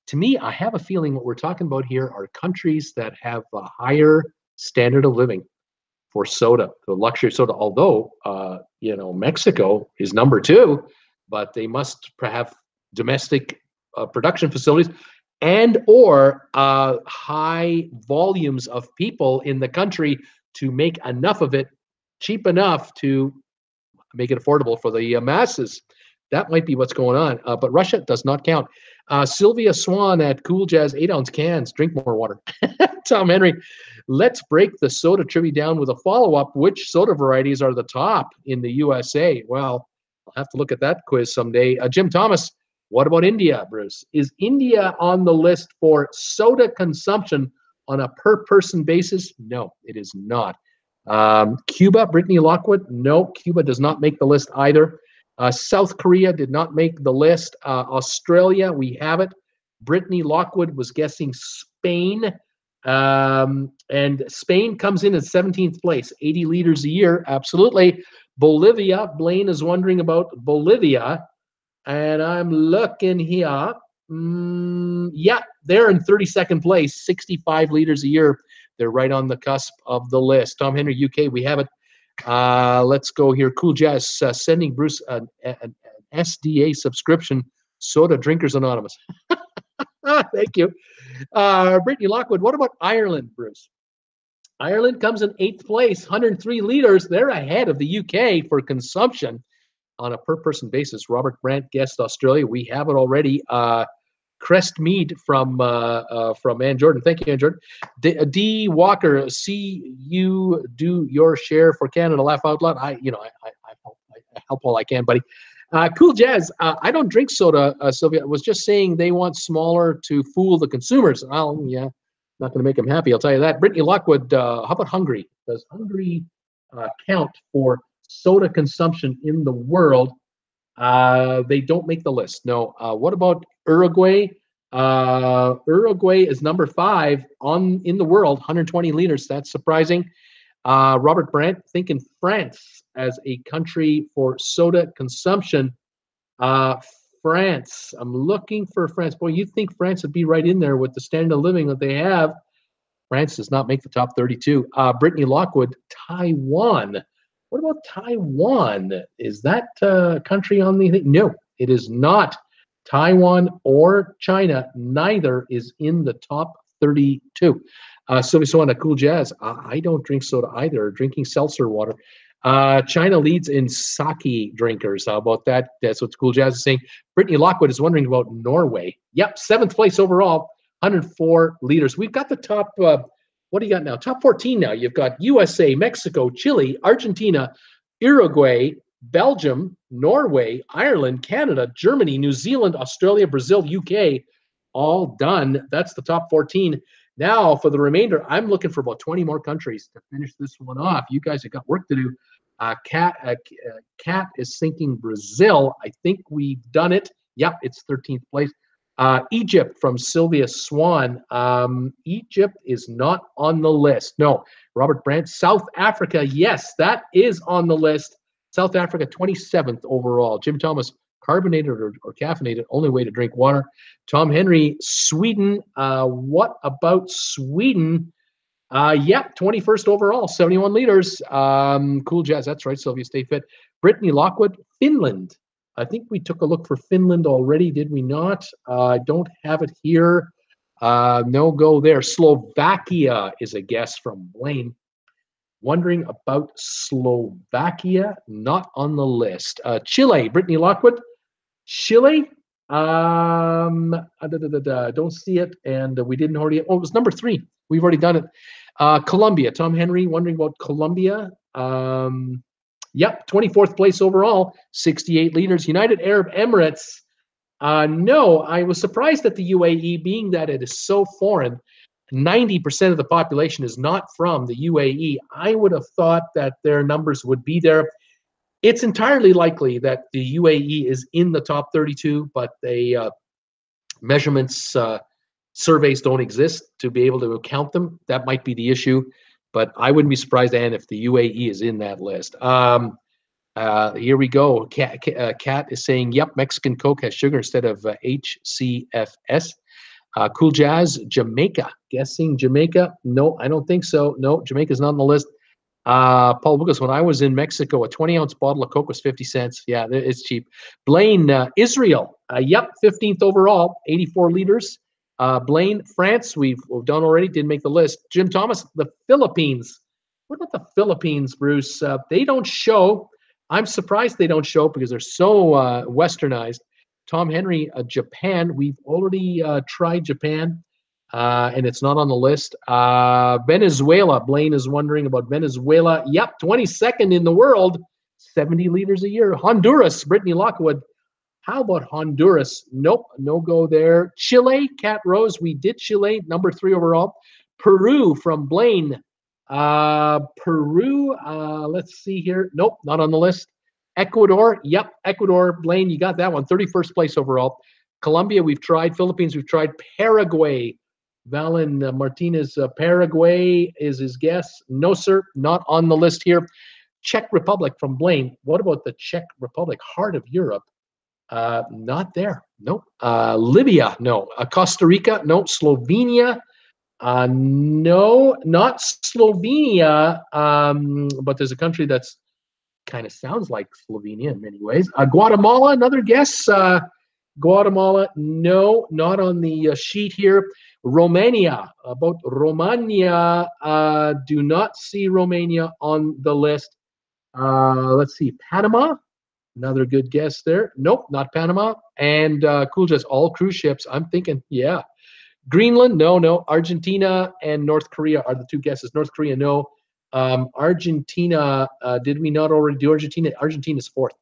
To me, I have a feeling what we're talking about here are countries that have a higher standard of living for soda, the luxury soda, although, Mexico is number 2, but they must have domestic production facilities and or high volumes of people in the country to make enough of it cheap enough to make it affordable for the masses. That might be what's going on. But Russia does not count. Sylvia Swan at Cool Jazz 8-ounce cans. Drink more water. Tom Henry, let's break the soda trivia down with a follow-up. Which soda varieties are the top in the USA? Well, I'll have to look at that quiz someday. Jim Thomas, what about India, Bruce? Is India on the list for soda consumption on a per-person basis? No, it is not. Cuba, Brittany Lockwood? No, Cuba does not make the list either. South Korea did not make the list. Australia, we have it. Brittany Lockwood was guessing Spain. And Spain comes in at 17th place, 80 liters a year. Absolutely. Bolivia, Blaine is wondering about Bolivia. And I'm looking here. Yeah, they're in 32nd place, 65 liters a year. They're right on the cusp of the list. Tom Henry, UK, we have it. Let's go here. Cool Jazz sending Bruce an SDA subscription, Soda Drinkers Anonymous. Thank you. Brittany Lockwood, what about Ireland, Bruce? Ireland comes in 8th place, 103 liters. They're ahead of the UK for consumption on a per-person basis. Robert Brandt guessed Australia. We have it already. Crest Mead from Ann Jordan. Thank you, Ann Jordan. D. Walker, see you do your share for Canada. Laugh out loud. I help all I can, buddy. Cool Jazz. I don't drink soda, Sylvia. I was just saying they want smaller to fool the consumers. Well, yeah, not going to make them happy, I'll tell you that. Brittany Lockwood, how about Hungary? Does Hungary count for soda consumption in the world? They don't make the list. No. What about Uruguay? Uruguay is number 5 in the world, 120 liters. That's surprising. Robert Brandt thinking France as a country for soda consumption. France. I'm looking for France. Boy, you'd think France would be right in there with the standard of living that they have. France does not make the top 32. Brittany Lockwood, Taiwan. What about Taiwan? Is that country on the thing? No, it is not. Taiwan or China, neither is in the top 32. Sylvia Swan at Cool Jazz. I don't drink soda either. Drinking seltzer water. China leads in sake drinkers. How about that? That's what Cool Jazz is saying. Brittany Lockwood is wondering about Norway. Yep, 7th place overall, 104 liters. We've got the top. What do you got now? Top 14 now. You've got USA, Mexico, Chile, Argentina, Uruguay, Belgium, Norway, Ireland, Canada, Germany, New Zealand, Australia, Brazil, UK, all done. That's the top 14. Now, for the remainder, I'm looking for about 20 more countries to finish this one off. You guys have got work to do. Cat is thinking Brazil. I think we've done it. Yep, it's 13th place. Egypt from Sylvia Swan. Egypt is not on the list. No. Robert Brandt. South Africa, yes, that is on the list. South Africa, 27th overall. Jim Thomas, carbonated or caffeinated, only way to drink water. Tom Henry, Sweden. What about Sweden? Yep, 21st overall, 71 liters. Cool Jazz, that's right, Sylvia, stay fit. Brittany Lockwood, Finland. I think we took a look for Finland already, did we not? I don't have it here. No go there. Slovakia is a guess from Blaine. Wondering about Slovakia, not on the list. Chile, Brittany Lockwood. Chile, don't see it, and we didn't already. Oh, it was number 3. We've already done it. Colombia, Tom Henry, wondering about Colombia. Yep, 24th place overall, 68 liters. United Arab Emirates. No, I was surprised at the UAE, being that it is so foreign. 90% of the population is not from the UAE. I would have thought that their numbers would be there. It's entirely likely that the UAE is in the top 32, but the measurements, surveys don't exist to be able to count them. That might be the issue, but I wouldn't be surprised, Ann, if the UAE is in that list. Here we go. Kat is saying, yep, Mexican Coke has sugar instead of HCFS. Cool Jazz, Jamaica. Guessing Jamaica? No, I don't think so. No, Jamaica's not on the list. Paul Lucas, when I was in Mexico, a 20-ounce bottle of Coke was 50 cents. Yeah, it's cheap. Blaine, Israel. Yep, 15th overall, 84 liters. Blaine, France, we've done already, didn't make the list. Jim Thomas, the Philippines. What about the Philippines, Bruce? They don't show. I'm surprised they don't show up because they're so westernized. Tom Henry, Japan. We've already tried Japan, and it's not on the list. Venezuela. Blaine is wondering about Venezuela. Yep, 22nd in the world, 70 liters a year. Honduras. Brittany Lockwood. How about Honduras? Nope, no go there. Chile, Cat Rose. We did Chile, number 3 overall. Peru from Blaine. Peru, let's see here. Nope, not on the list. Ecuador, yep, Ecuador. Blaine, you got that one. 31st place overall. Colombia, we've tried. Philippines, we've tried. Paraguay. Valen Martinez, Paraguay is his guess. No, sir, not on the list here. Czech Republic from Blaine. What about the Czech Republic? Heart of Europe. Not there. Nope. Libya, no. Costa Rica, no. Slovenia, no, not Slovenia. But there's a country that's kind of sounds like Slovenia in many ways. Guatemala, another guess. Guatemala, no, not on the sheet here. Romania, about Romania, do not see Romania on the list. Let's see, Panama. Another good guess there. Nope, not Panama. And cool, just all cruise ships. I'm thinking, yeah. Greenland, no. Argentina and North Korea are the 2 guesses. North Korea, no. Argentina, did we not already do Argentina? Argentina's 4th.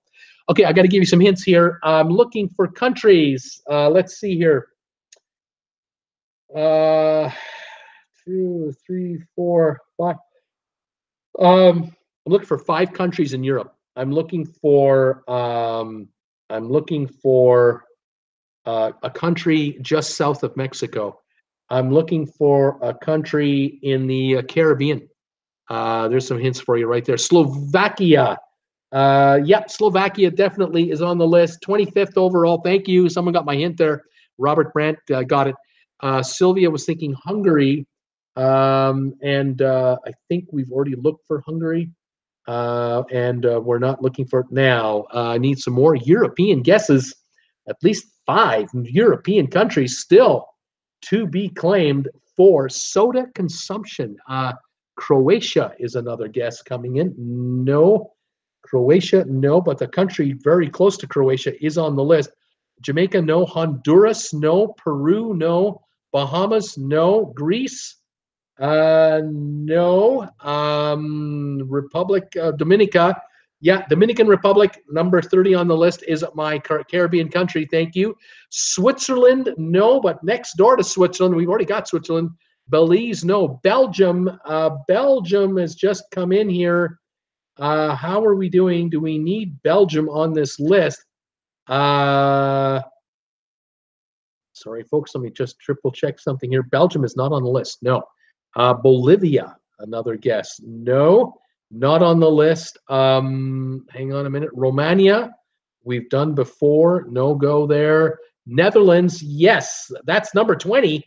Okay, I got to give you some hints here. I'm looking for countries. Let's see here. 2, 3, 4, 5. I'm looking for 5 countries in Europe. I'm looking for a country just south of Mexico. I'm looking for a country in the Caribbean. There's some hints for you right there. Slovakia. Yep, Slovakia definitely is on the list. 25th overall. Thank you. Someone got my hint there. Robert Brandt got it. Sylvia was thinking Hungary. And I think we've already looked for Hungary. And we're not looking for it now. I need some more European guesses. At least 5 European countries still to be claimed for soda consumption. Croatia is another guess coming in. No. Croatia, no. But the country very close to Croatia is on the list. Jamaica, no. Honduras, no. Peru, no. Bahamas, no. Greece, no. Republic Dominica. Yeah, Dominican Republic, number 30 on the list, is my Caribbean country. Thank you. Switzerland, no, but next door to Switzerland, we've already got Switzerland. Belize, no. Belgium, Belgium has just come in here. How are we doing? Do we need Belgium on this list? Sorry, folks, let me just triple check something here. Belgium is not on the list, no. Bolivia, another guess. No, not on the list. Hang on a minute. Romania, we've done before. No go there. Netherlands, yes, that's number 20.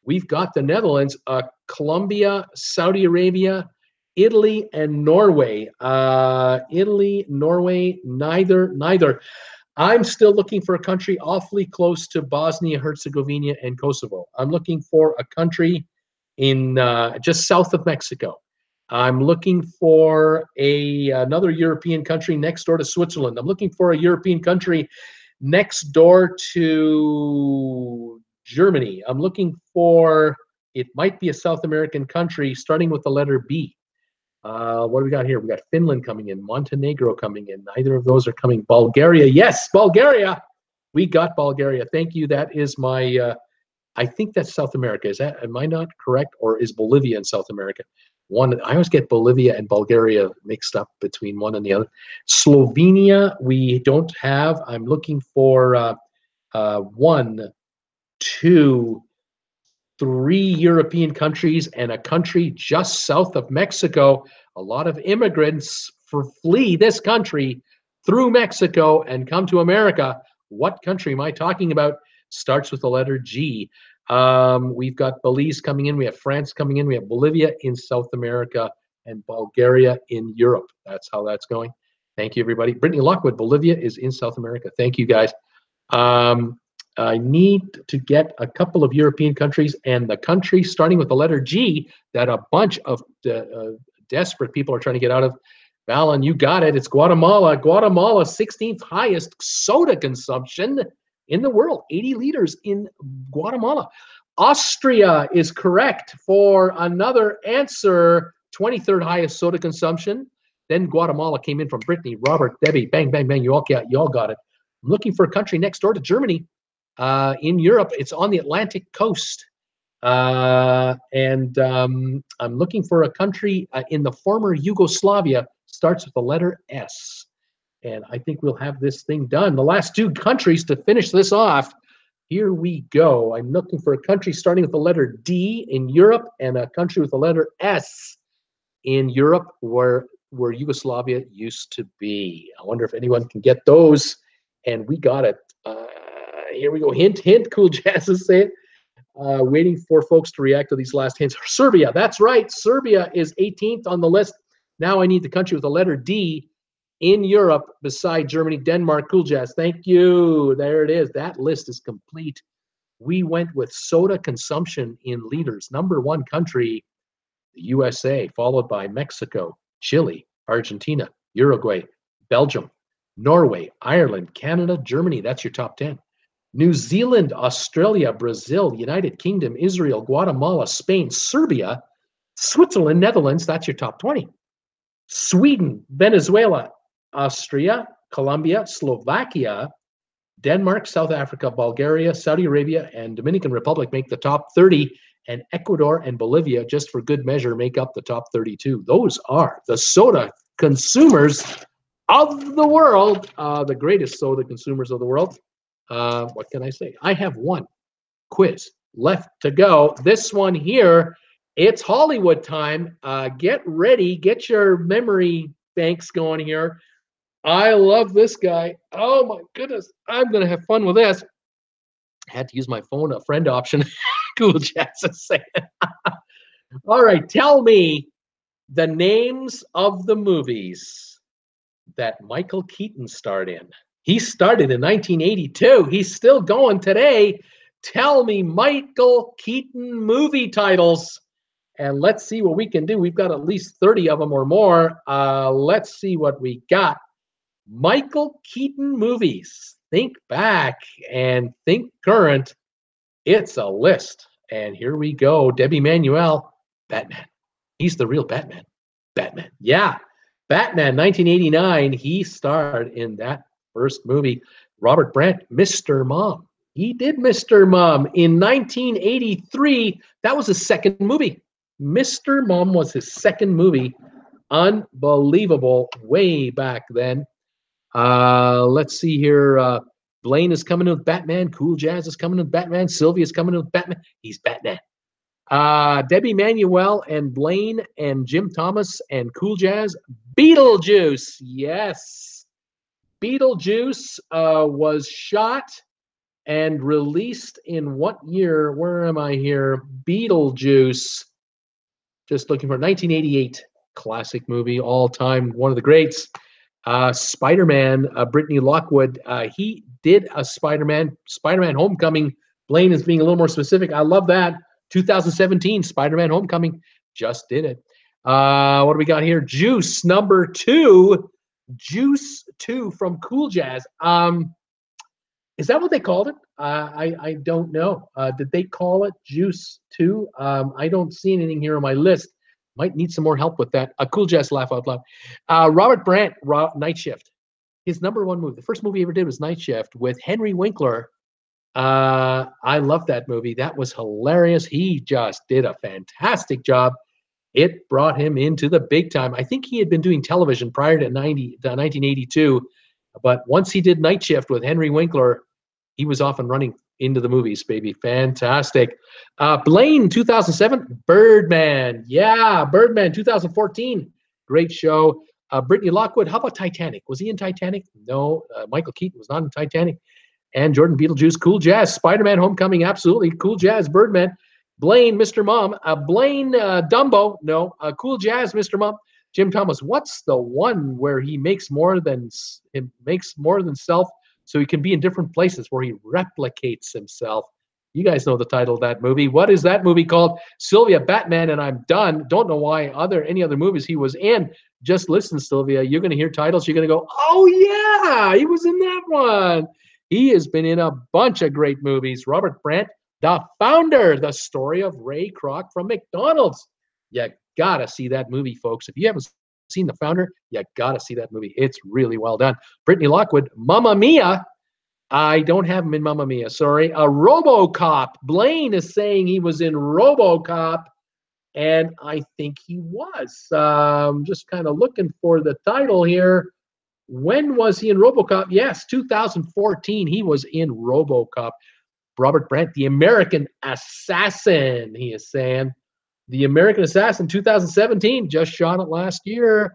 We've got the Netherlands. Colombia, Saudi Arabia, Italy, and Norway. Italy, Norway, neither. I'm still looking for a country awfully close to Bosnia, Herzegovina, and Kosovo. I'm looking for a country in just south of Mexico. I'm looking for another European country next door to Switzerland. I'm looking for a European country next door to Germany. I'm looking for, it might be a South American country starting with the letter B. What do we got here? We got Finland coming in, Montenegro coming in. Neither of those are coming. Bulgaria, yes, Bulgaria. We got Bulgaria. Thank you. That is my, I think that's South America. Is that, am I not correct? Or is Bolivia in South America? One, I always get Bolivia and Bulgaria mixed up between one and the other. Slovenia, we don't have. I'm looking for 1, 2, 3 European countries and a country just south of Mexico. A lot of immigrants flee this country through Mexico and come to America. What country am I talking about? Starts with the letter G. We've got Belize coming in. We have France coming in. We have Bolivia in South America and Bulgaria in Europe. That's how that's going. Thank you, everybody. Brittany Lockwood, Bolivia is in South America. Thank you, guys. I need to get a couple of European countries, and the country starting with the letter G that a bunch of desperate people are trying to get out of. Alan, you got it. It's Guatemala. Guatemala, 16th highest soda consumption in the world. 80 liters in Guatemala. Austria is correct for another answer. 23rd highest soda consumption. Then Guatemala came in from Brittany, Robert, Debbie. Bang, bang, bang. You all got it. I'm looking for a country next door to Germany. In Europe, it's on the Atlantic coast. And I'm looking for a country in the former Yugoslavia. Starts with the letter S. And I think we'll have this thing done. The last two countries to finish this off. Here we go. I'm looking for a country starting with the letter D in Europe and a country with the letter S in Europe where Yugoslavia used to be. I wonder if anyone can get those. And we got it. Here we go. Hint, hint. Cool Jazz is saying. Waiting for folks to react to these last hints. Serbia, that's right. Serbia is 18th on the list. Now I need the country with the letter D in Europe beside Germany, Denmark. Cool Jazz, thank you. There it is. That list is complete. We went with soda consumption in liters. Number one country, the USA, followed by Mexico, Chile, Argentina, Uruguay, Belgium, Norway, Ireland, Canada, Germany. That's your top 10. New Zealand, Australia, Brazil, United Kingdom, Israel, Guatemala, Spain, Serbia, Switzerland, Netherlands. That's your top 20. Sweden, Venezuela, Austria, Colombia, Slovakia, Denmark, South Africa, Bulgaria, Saudi Arabia, and Dominican Republic make the top 30. And Ecuador and Bolivia, just for good measure, make up the top 32. Those are the soda consumers of the world, the greatest soda consumers of the world. What can I say? I have one quiz left to go. This one here, it's Hollywood time. Get ready. Get your memory banks going here. I love this guy. Oh, my goodness. I'm going to have fun with this. I had to use my phone, a friend option. Cool Jazz is saying. All right. Tell me the names of the movies that Michael Keaton starred in. He started in 1982. He's still going today. Tell me Michael Keaton movie titles. And let's see what we can do. We've got at least 30 of them or more. Let's see what we got. Michael Keaton movies. Think back and think current. It's a list. And here we go. Debbie Manuel, Batman. He's the real Batman. Batman. Yeah. Batman, 1989. He starred in that first movie. Robert Brandt, Mr. Mom. He did Mr. Mom in 1983. That was his second movie. Mr. Mom was his second movie. Unbelievable. Way back then. Let's see here. Blaine is coming with Batman. Cool Jazz is coming with Batman. Sylvia is coming with Batman. He's Batman. Debbie Manuel and Blaine and Jim Thomas and Cool Jazz. Beetlejuice. Yes. Beetlejuice was shot and released in what year? Where am I here? Beetlejuice. Just looking for 1988. Classic movie, all time, one of the greats. Spider-Man, Brittany Lockwood. He did a Spider-Man Homecoming. Blaine is being a little more specific. I love that. 2017, Spider-Man Homecoming. Just did it. What do we got here? Juice, number 2. Juice 2 from Cool Jazz. Is that what they called it? I don't know. Did they call it Juice 2? I don't see anything here on my list. Might need some more help with that. Cool Jazz, laugh out loud. Robert Brandt, Night Shift. His number one movie. The first movie he ever did was Night Shift with Henry Winkler. I love that movie. That was hilarious. He just did a fantastic job. It brought him into the big time. I think he had been doing television prior to 1982, but once he did Night Shift with Henry Winkler, he was off and running into the movies, baby. Fantastic. Blaine, 2007, Birdman. Yeah, Birdman, 2014. Great show. Brittany Lockwood, how about Titanic? Was he in Titanic? No. Michael Keaton was not in Titanic. And Jordan Beetlejuice, Cool Jazz. Spider-Man Homecoming, absolutely. Cool Jazz, Birdman. Blaine, Mr. Mom. Blaine, Dumbo. No. Cool Jazz, Mr. Mom. Jim Thomas, what's the one where he makes more than self so he can be in different places where he replicates himself? You guys know the title of that movie. What is that movie called? Sylvia, Batman, and I'm done. Don't know why any other movies he was in. Just listen, Sylvia. You're going to hear titles. You're going to go, oh, yeah, he was in that one. He has been in a bunch of great movies. Robert Brandt, The Founder, the story of Ray Kroc from McDonald's. You got to see that movie, folks. If you haven't seen The Founder, you got to see that movie. It's really well done. Brittany Lockwood, Mamma Mia. I don't have him in Mamma Mia, sorry. A RoboCop. Blaine is saying he was in RoboCop. And I think he was. Just kind of looking for the title here. When was he in RoboCop? Yes, 2014. He was in RoboCop. Robert Brandt, The American Assassin, he is saying. The American Assassin, 2017. Just shot it last year.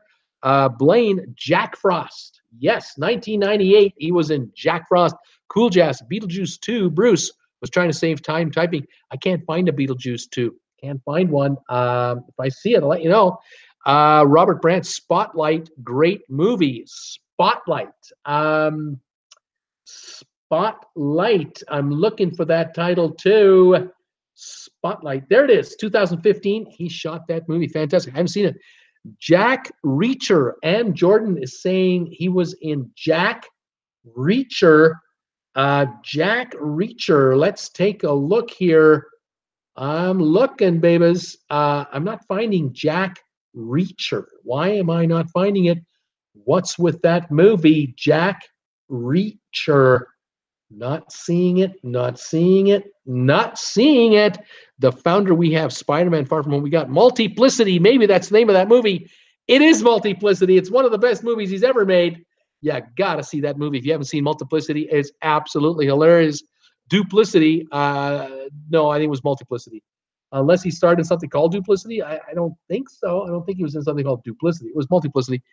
Blaine, Jack Frost. Yes, 1998. He was in Jack Frost. Cool Jazz, Beetlejuice 2. Bruce was trying to save time typing. I can't find a Beetlejuice 2. Can't find one. If I see it, I'll let you know. Robert Brandt, Spotlight, great movie. Spotlight. Spotlight. I'm looking for that title too. Spotlight. There it is. 2015. He shot that movie. Fantastic. I haven't seen it. Jack Reacher. And Jordan is saying he was in Jack Reacher. Jack Reacher. Let's take a look here. I'm looking, babies. I'm not finding Jack Reacher. Why am I not finding it? What's with that movie, Jack Reacher? Not seeing it, not seeing it, not seeing it. The Founder, we have Spider-Man Far From Home. We got Multiplicity. Maybe that's the name of that movie. It is Multiplicity. It's one of the best movies he's ever made. Yeah, gotta see that movie. If you haven't seen Multiplicity, it's absolutely hilarious. Duplicity. No, I think it was Multiplicity. Unless he starred in something called Duplicity. I don't think so. I don't think he was in something called Duplicity. It was Multiplicity.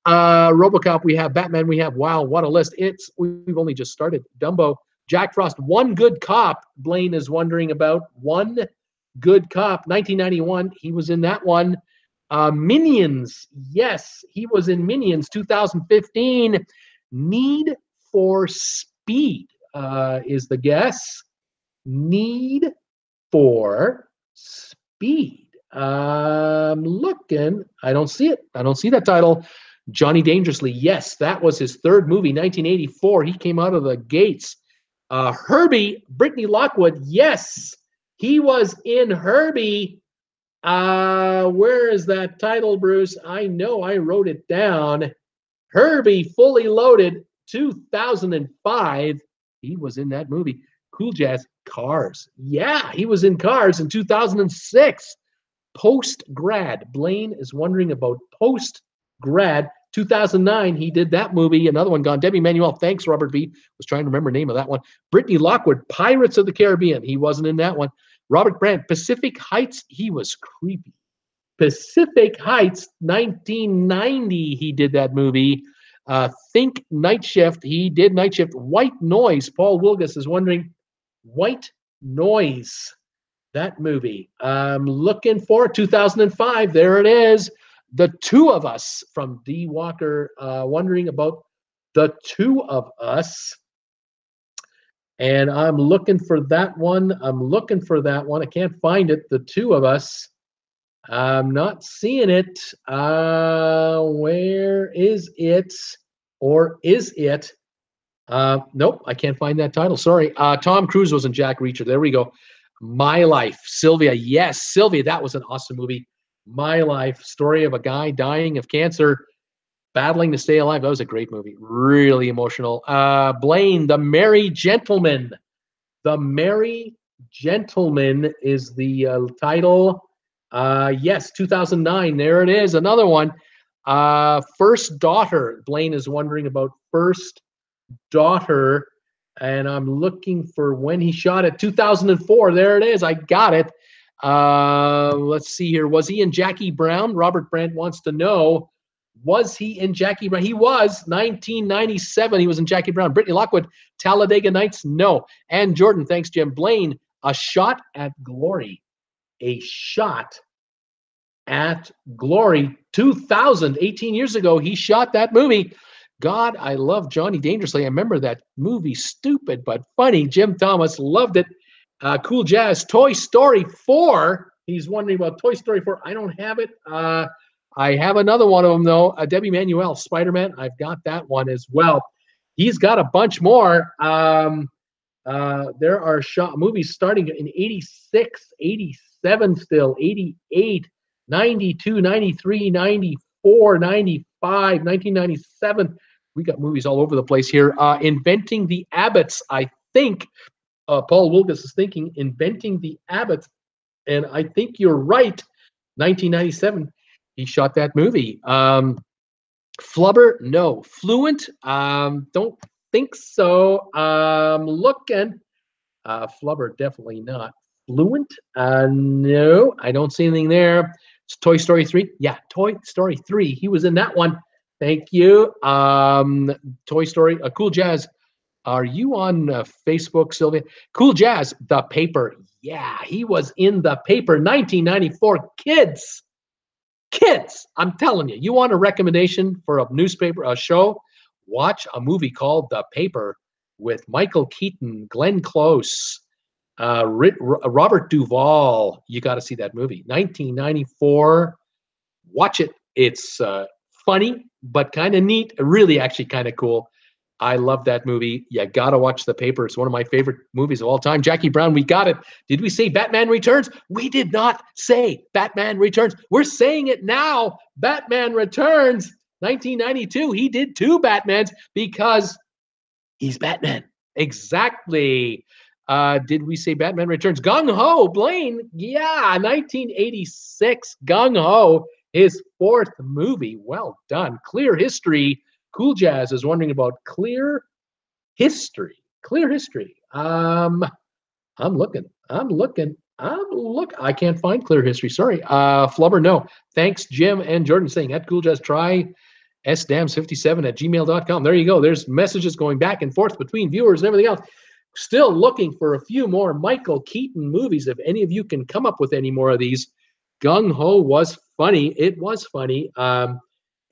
RoboCop, we have Batman, we have, wow, what a list. We've only just started. Dumbo, Jack Frost, One Good Cop. Blaine is wondering about One Good Cop. 1991, he was in that one. Minions, yes, he was in Minions. 2015, Need for Speed. Is the guess. Need for Speed. Looking. I don't see it. I don't see that title. Johnny Dangerously. Yes, that was his third movie, 1984. He came out of the gates. Herbie, Brittany Lockwood. Yes, he was in Herbie. Where is that title, Bruce? I know I wrote it down. Herbie, Fully Loaded, 2005. He was in that movie. Cool Jazz, Cars. Yeah, he was in Cars in 2006. Post-Grad. Blaine is wondering about Post-Grad. 2009, he did that movie. Another one gone. Debbie Manuel, thanks, Robert V. Was trying to remember the name of that one. Brittany Lockwood, Pirates of the Caribbean. He wasn't in that one. Robert Brandt, Pacific Heights. He was creepy. Pacific Heights, 1990, he did that movie. Think Night Shift. He did Night Shift. White Noise. Paul Wilgus is wondering, White Noise, that movie. I'm looking for 2005. There it is. The Two of Us from D. Walker, wondering about The Two of Us. And I'm looking for that one. I'm looking for that one. I can't find it. The Two of Us. I'm not seeing it. Where is it? Or is it? Nope, I can't find that title. Sorry. Tom Cruise was in Jack Reacher. There we go. My Life. Sylvia. Yes, Sylvia. That was an awesome movie. My Life. Story of a guy dying of cancer, battling to stay alive. That was a great movie. Really emotional. Blaine, The Merry Gentleman. The Merry Gentleman is the title. Yes, 2009. There it is. Another one. First Daughter. Blaine is wondering about First Daughter. And I'm looking for when he shot it. 2004. There it is. I got it. Let's see here. Was he in Jackie Brown? Robert Brandt wants to know. Was he in Jackie Brown? He was. 1997. He was in Jackie Brown. Brittany Lockwood, Talladega Nights. No. And Jordan, thanks, Jim. Blaine, A Shot at Glory. A Shot at Glory. 2000, 18 years ago, he shot that movie. God, I love Johnny Dangerously. I remember that movie, stupid but funny. Jim Thomas loved it. Cool Jazz, Toy Story 4. He's wondering about Toy Story 4. I don't have it. I have another one of them, though. Debbie Manuel, Spider-Man. I've got that one as well. He's got a bunch more. There are movies starting in 86, 87 still, 88, 92, 93, 94, 95, 1997. We got movies all over the place here. Inventing the Abbots, I think. Paul Wilgus is thinking Inventing the Abbots, and I think you're right. 1997, he shot that movie. Flubber, no. Fluent, don't think so. Looking. Flubber, definitely not. Fluent, no. I don't see anything there. It's Toy Story 3. Yeah, Toy Story 3. He was in that one. Thank you. Toy Story. Cool Jazz. Are you on Facebook, Sylvia? Cool Jazz, The Paper. Yeah, he was in The Paper, 1994. Kids, I'm telling you, you want a recommendation for a newspaper, a show? Watch a movie called The Paper with Michael Keaton, Glenn Close, Robert Duvall. You got to see that movie. 1994. Watch it. It's funny, but kind of neat. Really, actually kind of cool. I love that movie. You got to watch The Paper. It's one of my favorite movies of all time. Jackie Brown, we got it. Did we say Batman Returns? We did not say Batman Returns. We're saying it now. Batman Returns, 1992. He did 2 Batmans because he's Batman. Exactly. Did we say Batman Returns? Gung Ho, Blaine. Yeah, 1986. Gung Ho, his 4th movie. Well done. Clear History. Cool Jazz is wondering about Clear History. Clear History. I'm looking. I can't find Clear History. Sorry. Flubber, no. Thanks, Jim and Jordan saying at Cool Jazz, try sdams57@gmail.com. There you go. There's messages going back and forth between viewers and everything else. Still looking for a few more Michael Keaton movies. If any of you can come up with any more of these. Gung Ho was funny. It was funny.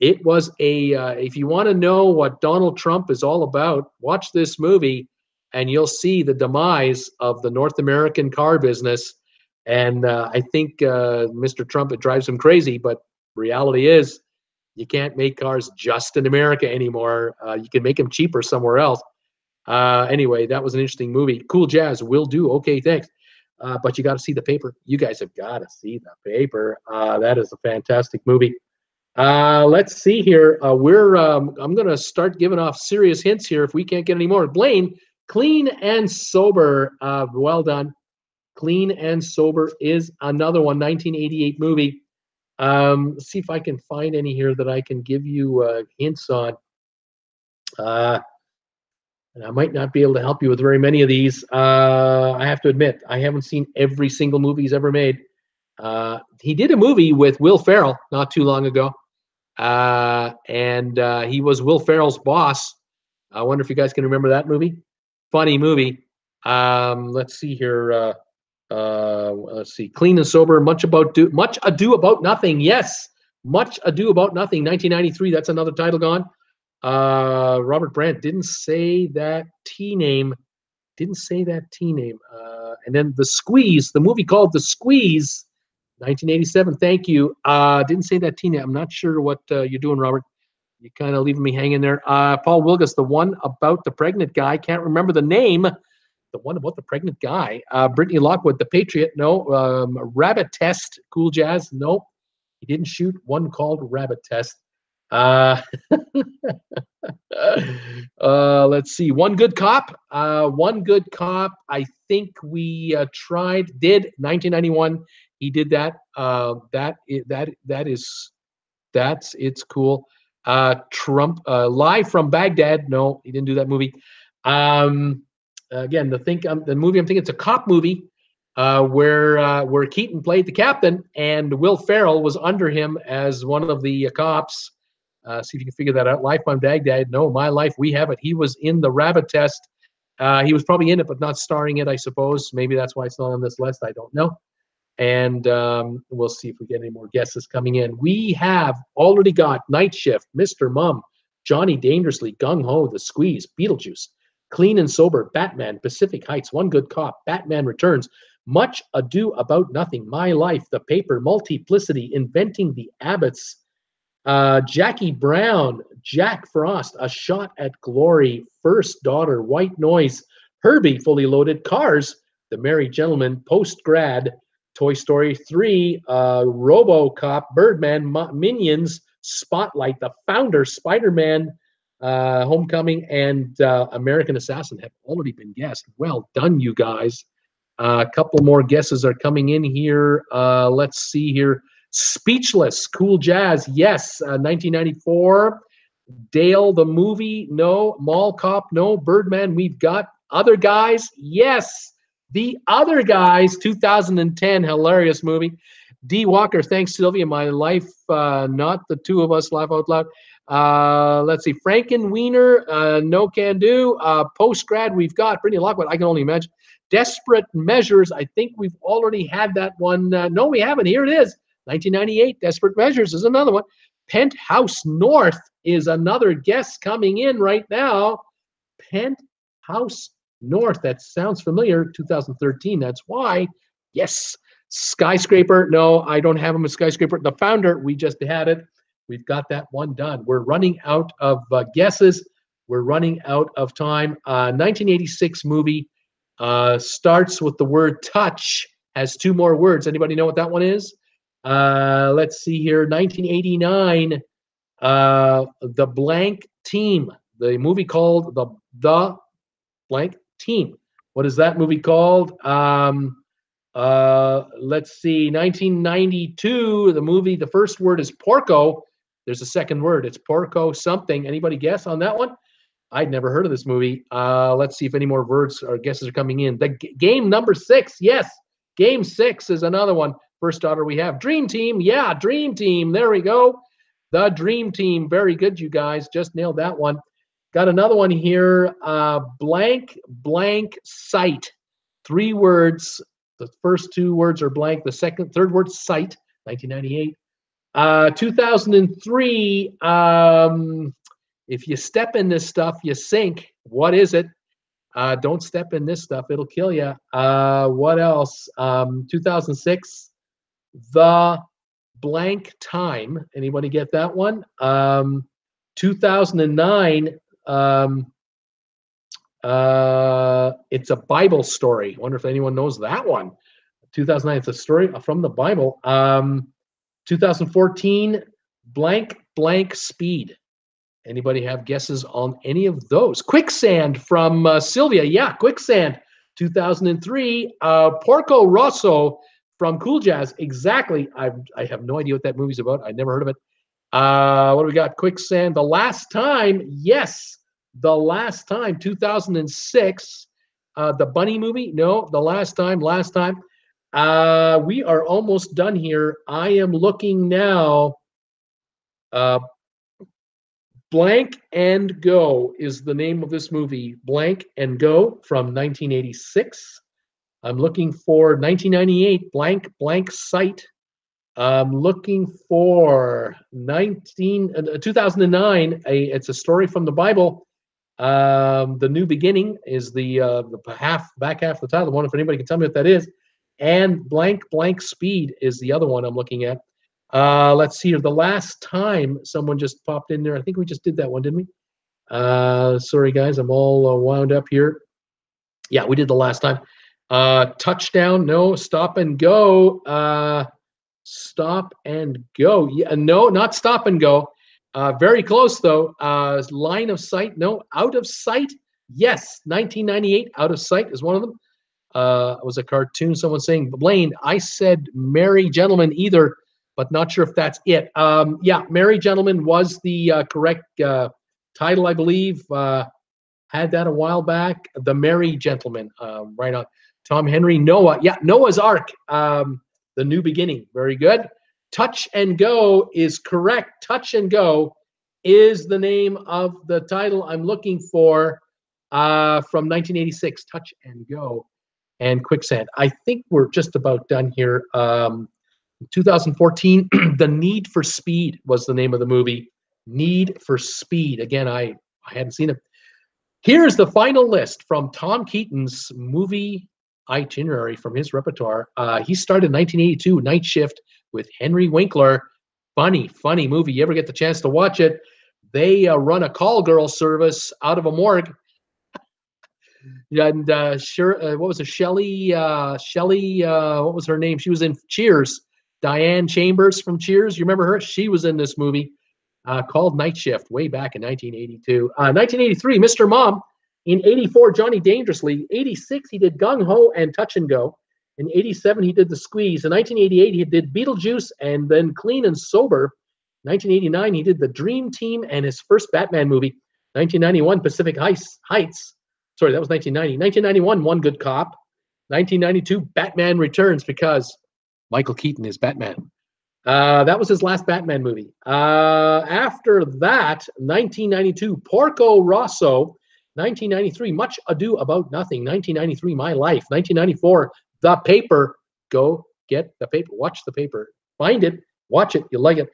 It was if you want to know what Donald Trump is all about, watch this movie and you'll see the demise of the North American car business. And I think Mr. Trump, it drives him crazy, but reality is you can't make cars just in America anymore. You can make them cheaper somewhere else. Anyway, that was an interesting movie. Cool Jazz, will do. Okay, thanks. But you got to see The Paper. You guys have got to see The Paper. That is a fantastic movie. Let's see here. I'm going to start giving off serious hints here if we can't get any more. Blaine, Clean and Sober. Well done. Clean and Sober is another one, 1988 movie. Let's see if I can find any here that I can give you hints on. And I might not be able to help you with very many of these. I have to admit, I haven't seen every single movie he's ever made. He did a movie with Will Ferrell not too long ago. And he was Will Ferrell's boss. I wonder if you guys can remember that movie. Funny movie. Let's see here. Let's see. Clean and Sober. Much Ado About Nothing. Yes. Much Ado About Nothing. 1993. That's another title gone. Robert Brandt didn't say that T name. And then The Squeeze, the movie called The Squeeze, 1987. Thank you. Didn't say that T name. I'm not sure what you're doing, Robert. You're kind of leaving me hanging there. Paul Wilgus, the one about the pregnant guy. Can't remember the name. The one about the pregnant guy. Brittany Lockwood, The Patriot. No. Rabbit Test. Cool Jazz. No. He didn't shoot one called Rabbit Test. Let's see. One Good Cop. One Good Cop. I think we did 1991. He did that. It's cool. Trump. Live from Baghdad. No, he didn't do that movie. Again, the movie I'm thinking it's a cop movie. Where Keaton played the captain and Will Ferrell was under him as one of the cops. See if you can figure that out. Life on Baghdad. No, My Life, We Have It. He was in The Rabbit Test. He was probably in it, but not starring it, I suppose. Maybe that's why it's not on this list. I don't know. And we'll see if we get any more guesses coming in. We have already got Night Shift, Mr. Mum, Johnny Dangerously, Gung Ho, The Squeeze, Beetlejuice, Clean and Sober, Batman, Pacific Heights, One Good Cop, Batman Returns, Much Ado About Nothing, My Life, The Paper, Multiplicity, Inventing the Abbots, Jackie Brown, Jack Frost, A Shot at Glory, First Daughter, White Noise, Herbie, Fully Loaded, Cars, The Merry Gentleman, Post Grad, Toy Story 3, RoboCop, Birdman, Minions, Spotlight, The Founder, Spider-Man, Homecoming, and American Assassin have already been guessed. Well done, you guys. A couple more guesses are coming in here. Let's see here. Speechless, Cool Jazz, yes. 1994. Dale the movie, no. Mall Cop, no. Birdman, we've got. Other Guys, yes. The Other Guys, 2010, hilarious movie. D. Walker, thanks, Sylvia. My life, not the two of us, laugh out loud. Let's see. Frankenweenie, no can do. Post Grad, we've got. Brittany Lockwood, I can only imagine. Desperate Measures, I think we've already had that one. No, we haven't. Here it is. 1998, Desperate Measures is another one. Penthouse North is another guess coming in right now. Penthouse North, that sounds familiar. 2013, that's why. Yes. Skyscraper, no, I don't have him a Skyscraper. The Founder, we just had it. We've got that one done. We're running out of guesses. We're running out of time. 1986 movie starts with the word touch, has two more words. Anybody know what that one is? Let's see here. 1989, The Blank Team. The movie called The Blank Team. What is that movie called? Let's see. 1992, the movie, the first word is Porco. There's a second word. It's Porco something. Anybody guess on that one? I'd never heard of this movie. Let's see if any more words or guesses are coming in. The game number 6. Yes. Game 6 is another one. First daughter we have. Dream Team. Yeah, Dream Team. There we go. The Dream Team. Very good, you guys. Just nailed that one. Got another one here. Blank Sight. 3 words. The first 2 words are blank. The third word, sight. 1998. 2003. If you step in this stuff, you sink. What is it? Don't step in this stuff. It'll kill you. What else? 2006. The Blank Time. Anybody get that one? 2009. It's a Bible story. I wonder if anyone knows that one. 2009. It's a story from the Bible. 2014. Blank Speed. Anybody have guesses on any of those? Quicksand from Sylvia. Yeah, Quicksand. 2003. Porco Rosso from Cool Jazz. Exactly. I have no idea what that movie's about. I never heard of it. What do we got? Quicksand. The Last Time. Yes. The Last Time. 2006. The Bunny movie. No. The Last Time. Last Time. We are almost done here. I am looking now. Blank and Go is the name of this movie. Blank and Go from 1986. I'm looking for 1998. Blank Sight. I'm looking for 2009. It's a story from the Bible. The New Beginning is the back half of the title. I wonder if anybody can tell me what that is. And Blank Speed is the other one I'm looking at. Let's see here. The Last Time, someone just popped in there. I think we just did that one, didn't we? Sorry, guys. I'm all wound up here. Yeah, we did The Last Time. Touchdown. No. Stop and Go. Stop and Go. Yeah, no, not Stop and Go. Very close, though. Line of Sight. No. Out of Sight. Yes. 1998. Out of Sight is one of them. It was a cartoon. Someone saying, Blaine, I said Merry Gentleman either, but not sure if that's it. Yeah, Merry Gentleman was the correct title, I believe. Had that a while back. The Merry Gentleman, right on. Tom Henry, Noah. Yeah, Noah's Ark, The New Beginning. Very good. Touch and Go is correct. Touch and Go is the name of the title I'm looking for from 1986. Touch and Go and Quicksand. I think we're just about done here. 2014, The Need for Speed was the name of the movie. Need for Speed. Again, I hadn't seen it. Here's the final list from Tom Keaton's movie itinerary from his repertoire. He started in 1982, Night Shift with Henry Winkler. Funny movie. You ever get the chance to watch it? They run a call girl service out of a morgue. And what was it? Shelly, what was her name? She was in Cheers. Diane Chambers from Cheers. You remember her? She was in this movie called Night Shift way back in 1982. 1983, Mr. Mom. In 84, Johnny Dangerously. 86, he did Gung Ho and Touch and Go. In 87, he did The Squeeze. In 1988, he did Beetlejuice and then Clean and Sober. 1989, he did The Dream Team and his first Batman movie. 1991, Pacific Heights. Sorry, that was 1990. 1991, One Good Cop. 1992, Batman Returns, because Michael Keaton is Batman. That was his last Batman movie. After that, 1992, Porco Rosso. 1993, Much Ado About Nothing. 1993, My Life. 1994, The Paper. Go get The Paper. Watch The Paper. Find it. Watch it. You'll like it.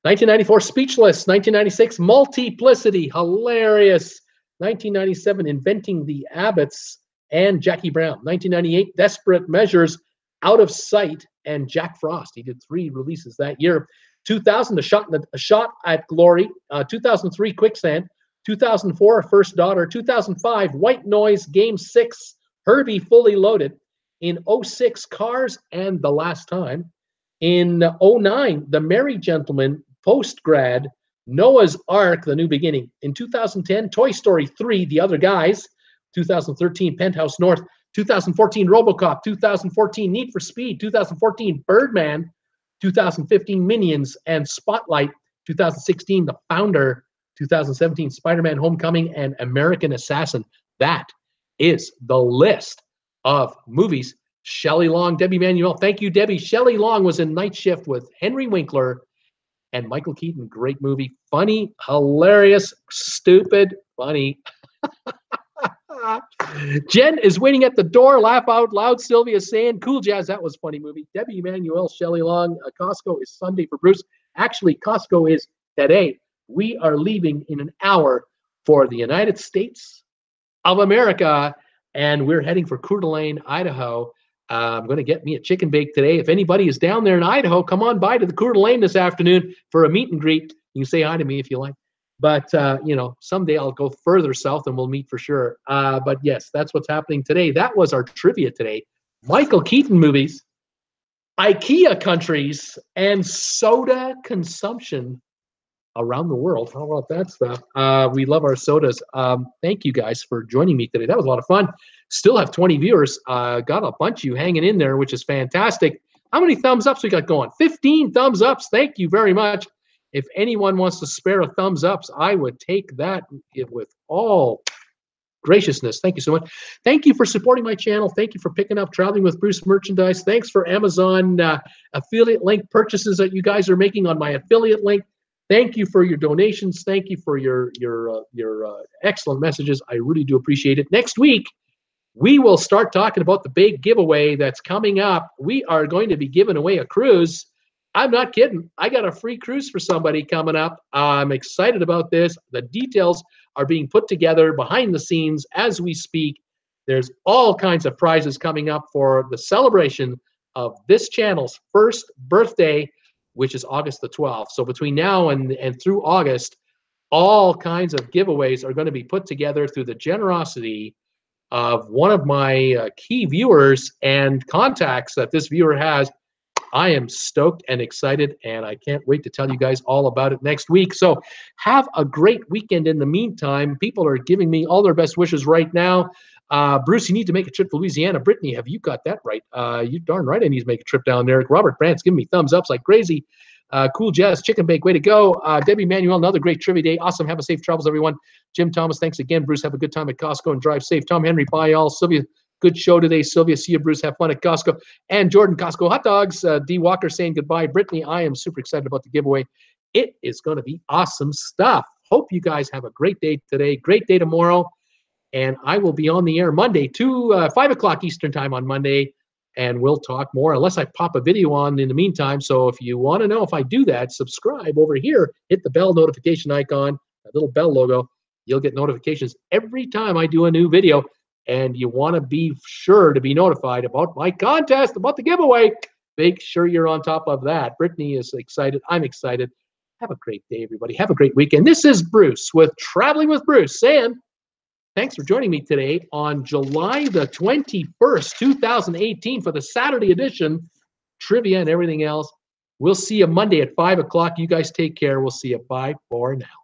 1994, Speechless. 1996, Multiplicity. Hilarious. 1997, Inventing the Abbotts and Jackie Brown. 1998, Desperate Measures, Out of Sight, and Jack Frost. He did 3 releases that year. 2000, A Shot at Glory. 2003, Quicksand. 2004, First Daughter. 2005, White Noise, Game 6, Herbie Fully Loaded. In 06, Cars and The Last Time. In 09, The Merry Gentleman, Post-Grad, Noah's Ark, The New Beginning. In 2010, Toy Story 3, The Other Guys. 2013, Penthouse North. 2014, RoboCop. 2014, Need for Speed. 2014, Birdman. 2015, Minions and Spotlight. 2016, The Founder. 2017, Spider-Man Homecoming and American Assassin. That is the list of movies. Shelly Long, Debbie Manuel. Thank you, Debbie. Shelly Long was in Night Shift with Henry Winkler and Michael Keaton. Great movie. Funny, hilarious, stupid, funny. Jen is waiting at the door. Laugh out loud. Sylvia saying, cool jazz. That was a funny movie. Debbie Emanuel, Shelly Long. Costco is Sunday for Bruce. Actually, Costco is today. We are leaving in an hour for the United States of America, and we're heading for Coeur d'Alene, Idaho. I'm going to get me a chicken bake today. If anybody is down there in Idaho, come on by to the Coeur d'Alene this afternoon for a meet and greet. You can say hi to me if you like. But, someday I'll go further south and we'll meet for sure. But, yes, that's what's happening today. That was our trivia today. Michael Keaton movies, Ikea countries, and soda consumption around the world. How about that stuff? We love our sodas. Thank you guys for joining me today. That was a lot of fun. Still have 20 viewers. Got a bunch of you hanging in there, which is fantastic. How many thumbs ups we got going? 15 thumbs ups. Thank you very much. If anyone wants to spare a thumbs ups, I would take that with all graciousness. Thank you so much. Thank you for supporting my channel. Thank you for picking up Traveling with Bruce merchandise. Thanks for Amazon affiliate link purchases that you guys are making on my affiliate link. Thank you for your donations. Thank you for your excellent messages. I really do appreciate it. Next week, we will start talking about the big giveaway that's coming up. We are going to be giving away a cruise. I'm not kidding. I got a free cruise for somebody coming up. I'm excited about this. The details are being put together behind the scenes as we speak. There's all kinds of prizes coming up for the celebration of this channel's first birthday, which is August the 12th. So between now and through August, all kinds of giveaways are going to be put together through the generosity of one of my key viewers and contacts that this viewer has. I am stoked and excited, and I can't wait to tell you guys all about it next week. So have a great weekend in the meantime. People are giving me all their best wishes right now. Bruce, you need to make a trip to Louisiana. Brittany, have you got that right? You darn right I need to make a trip down there. Robert Brandt's giving me thumbs ups like crazy. Cool Jazz, Chicken Bake, way to go. Debbie Manuel, another great trivia day. Awesome. Have a safe travels, everyone. Jim Thomas, thanks again. Bruce, have a good time at Costco and drive safe. Tom Henry, bye all. Sylvia, good show today. Sylvia, see you, Bruce. Have fun at Costco. And Jordan, Costco hot dogs. D. Walker saying goodbye. Brittany, I am super excited about the giveaway. It is going to be awesome stuff. Hope you guys have a great day today, great day tomorrow. And I will be on the air Monday, 5 o'clock Eastern time on Monday, and we'll talk more unless I pop a video on in the meantime. So if you want to know if I do that, subscribe over here. Hit the bell notification icon, that little bell logo. You'll get notifications every time I do a new video. And you want to be sure to be notified about my contest, about the giveaway. Make sure you're on top of that. Brittany is excited. I'm excited. Have a great day, everybody. Have a great weekend. This is Bruce with Traveling with Bruce. And thanks for joining me today on July the 21st, 2018 for the Saturday edition, trivia and everything else. We'll see you Monday at 5 o'clock. You guys take care. We'll see you. Bye for now.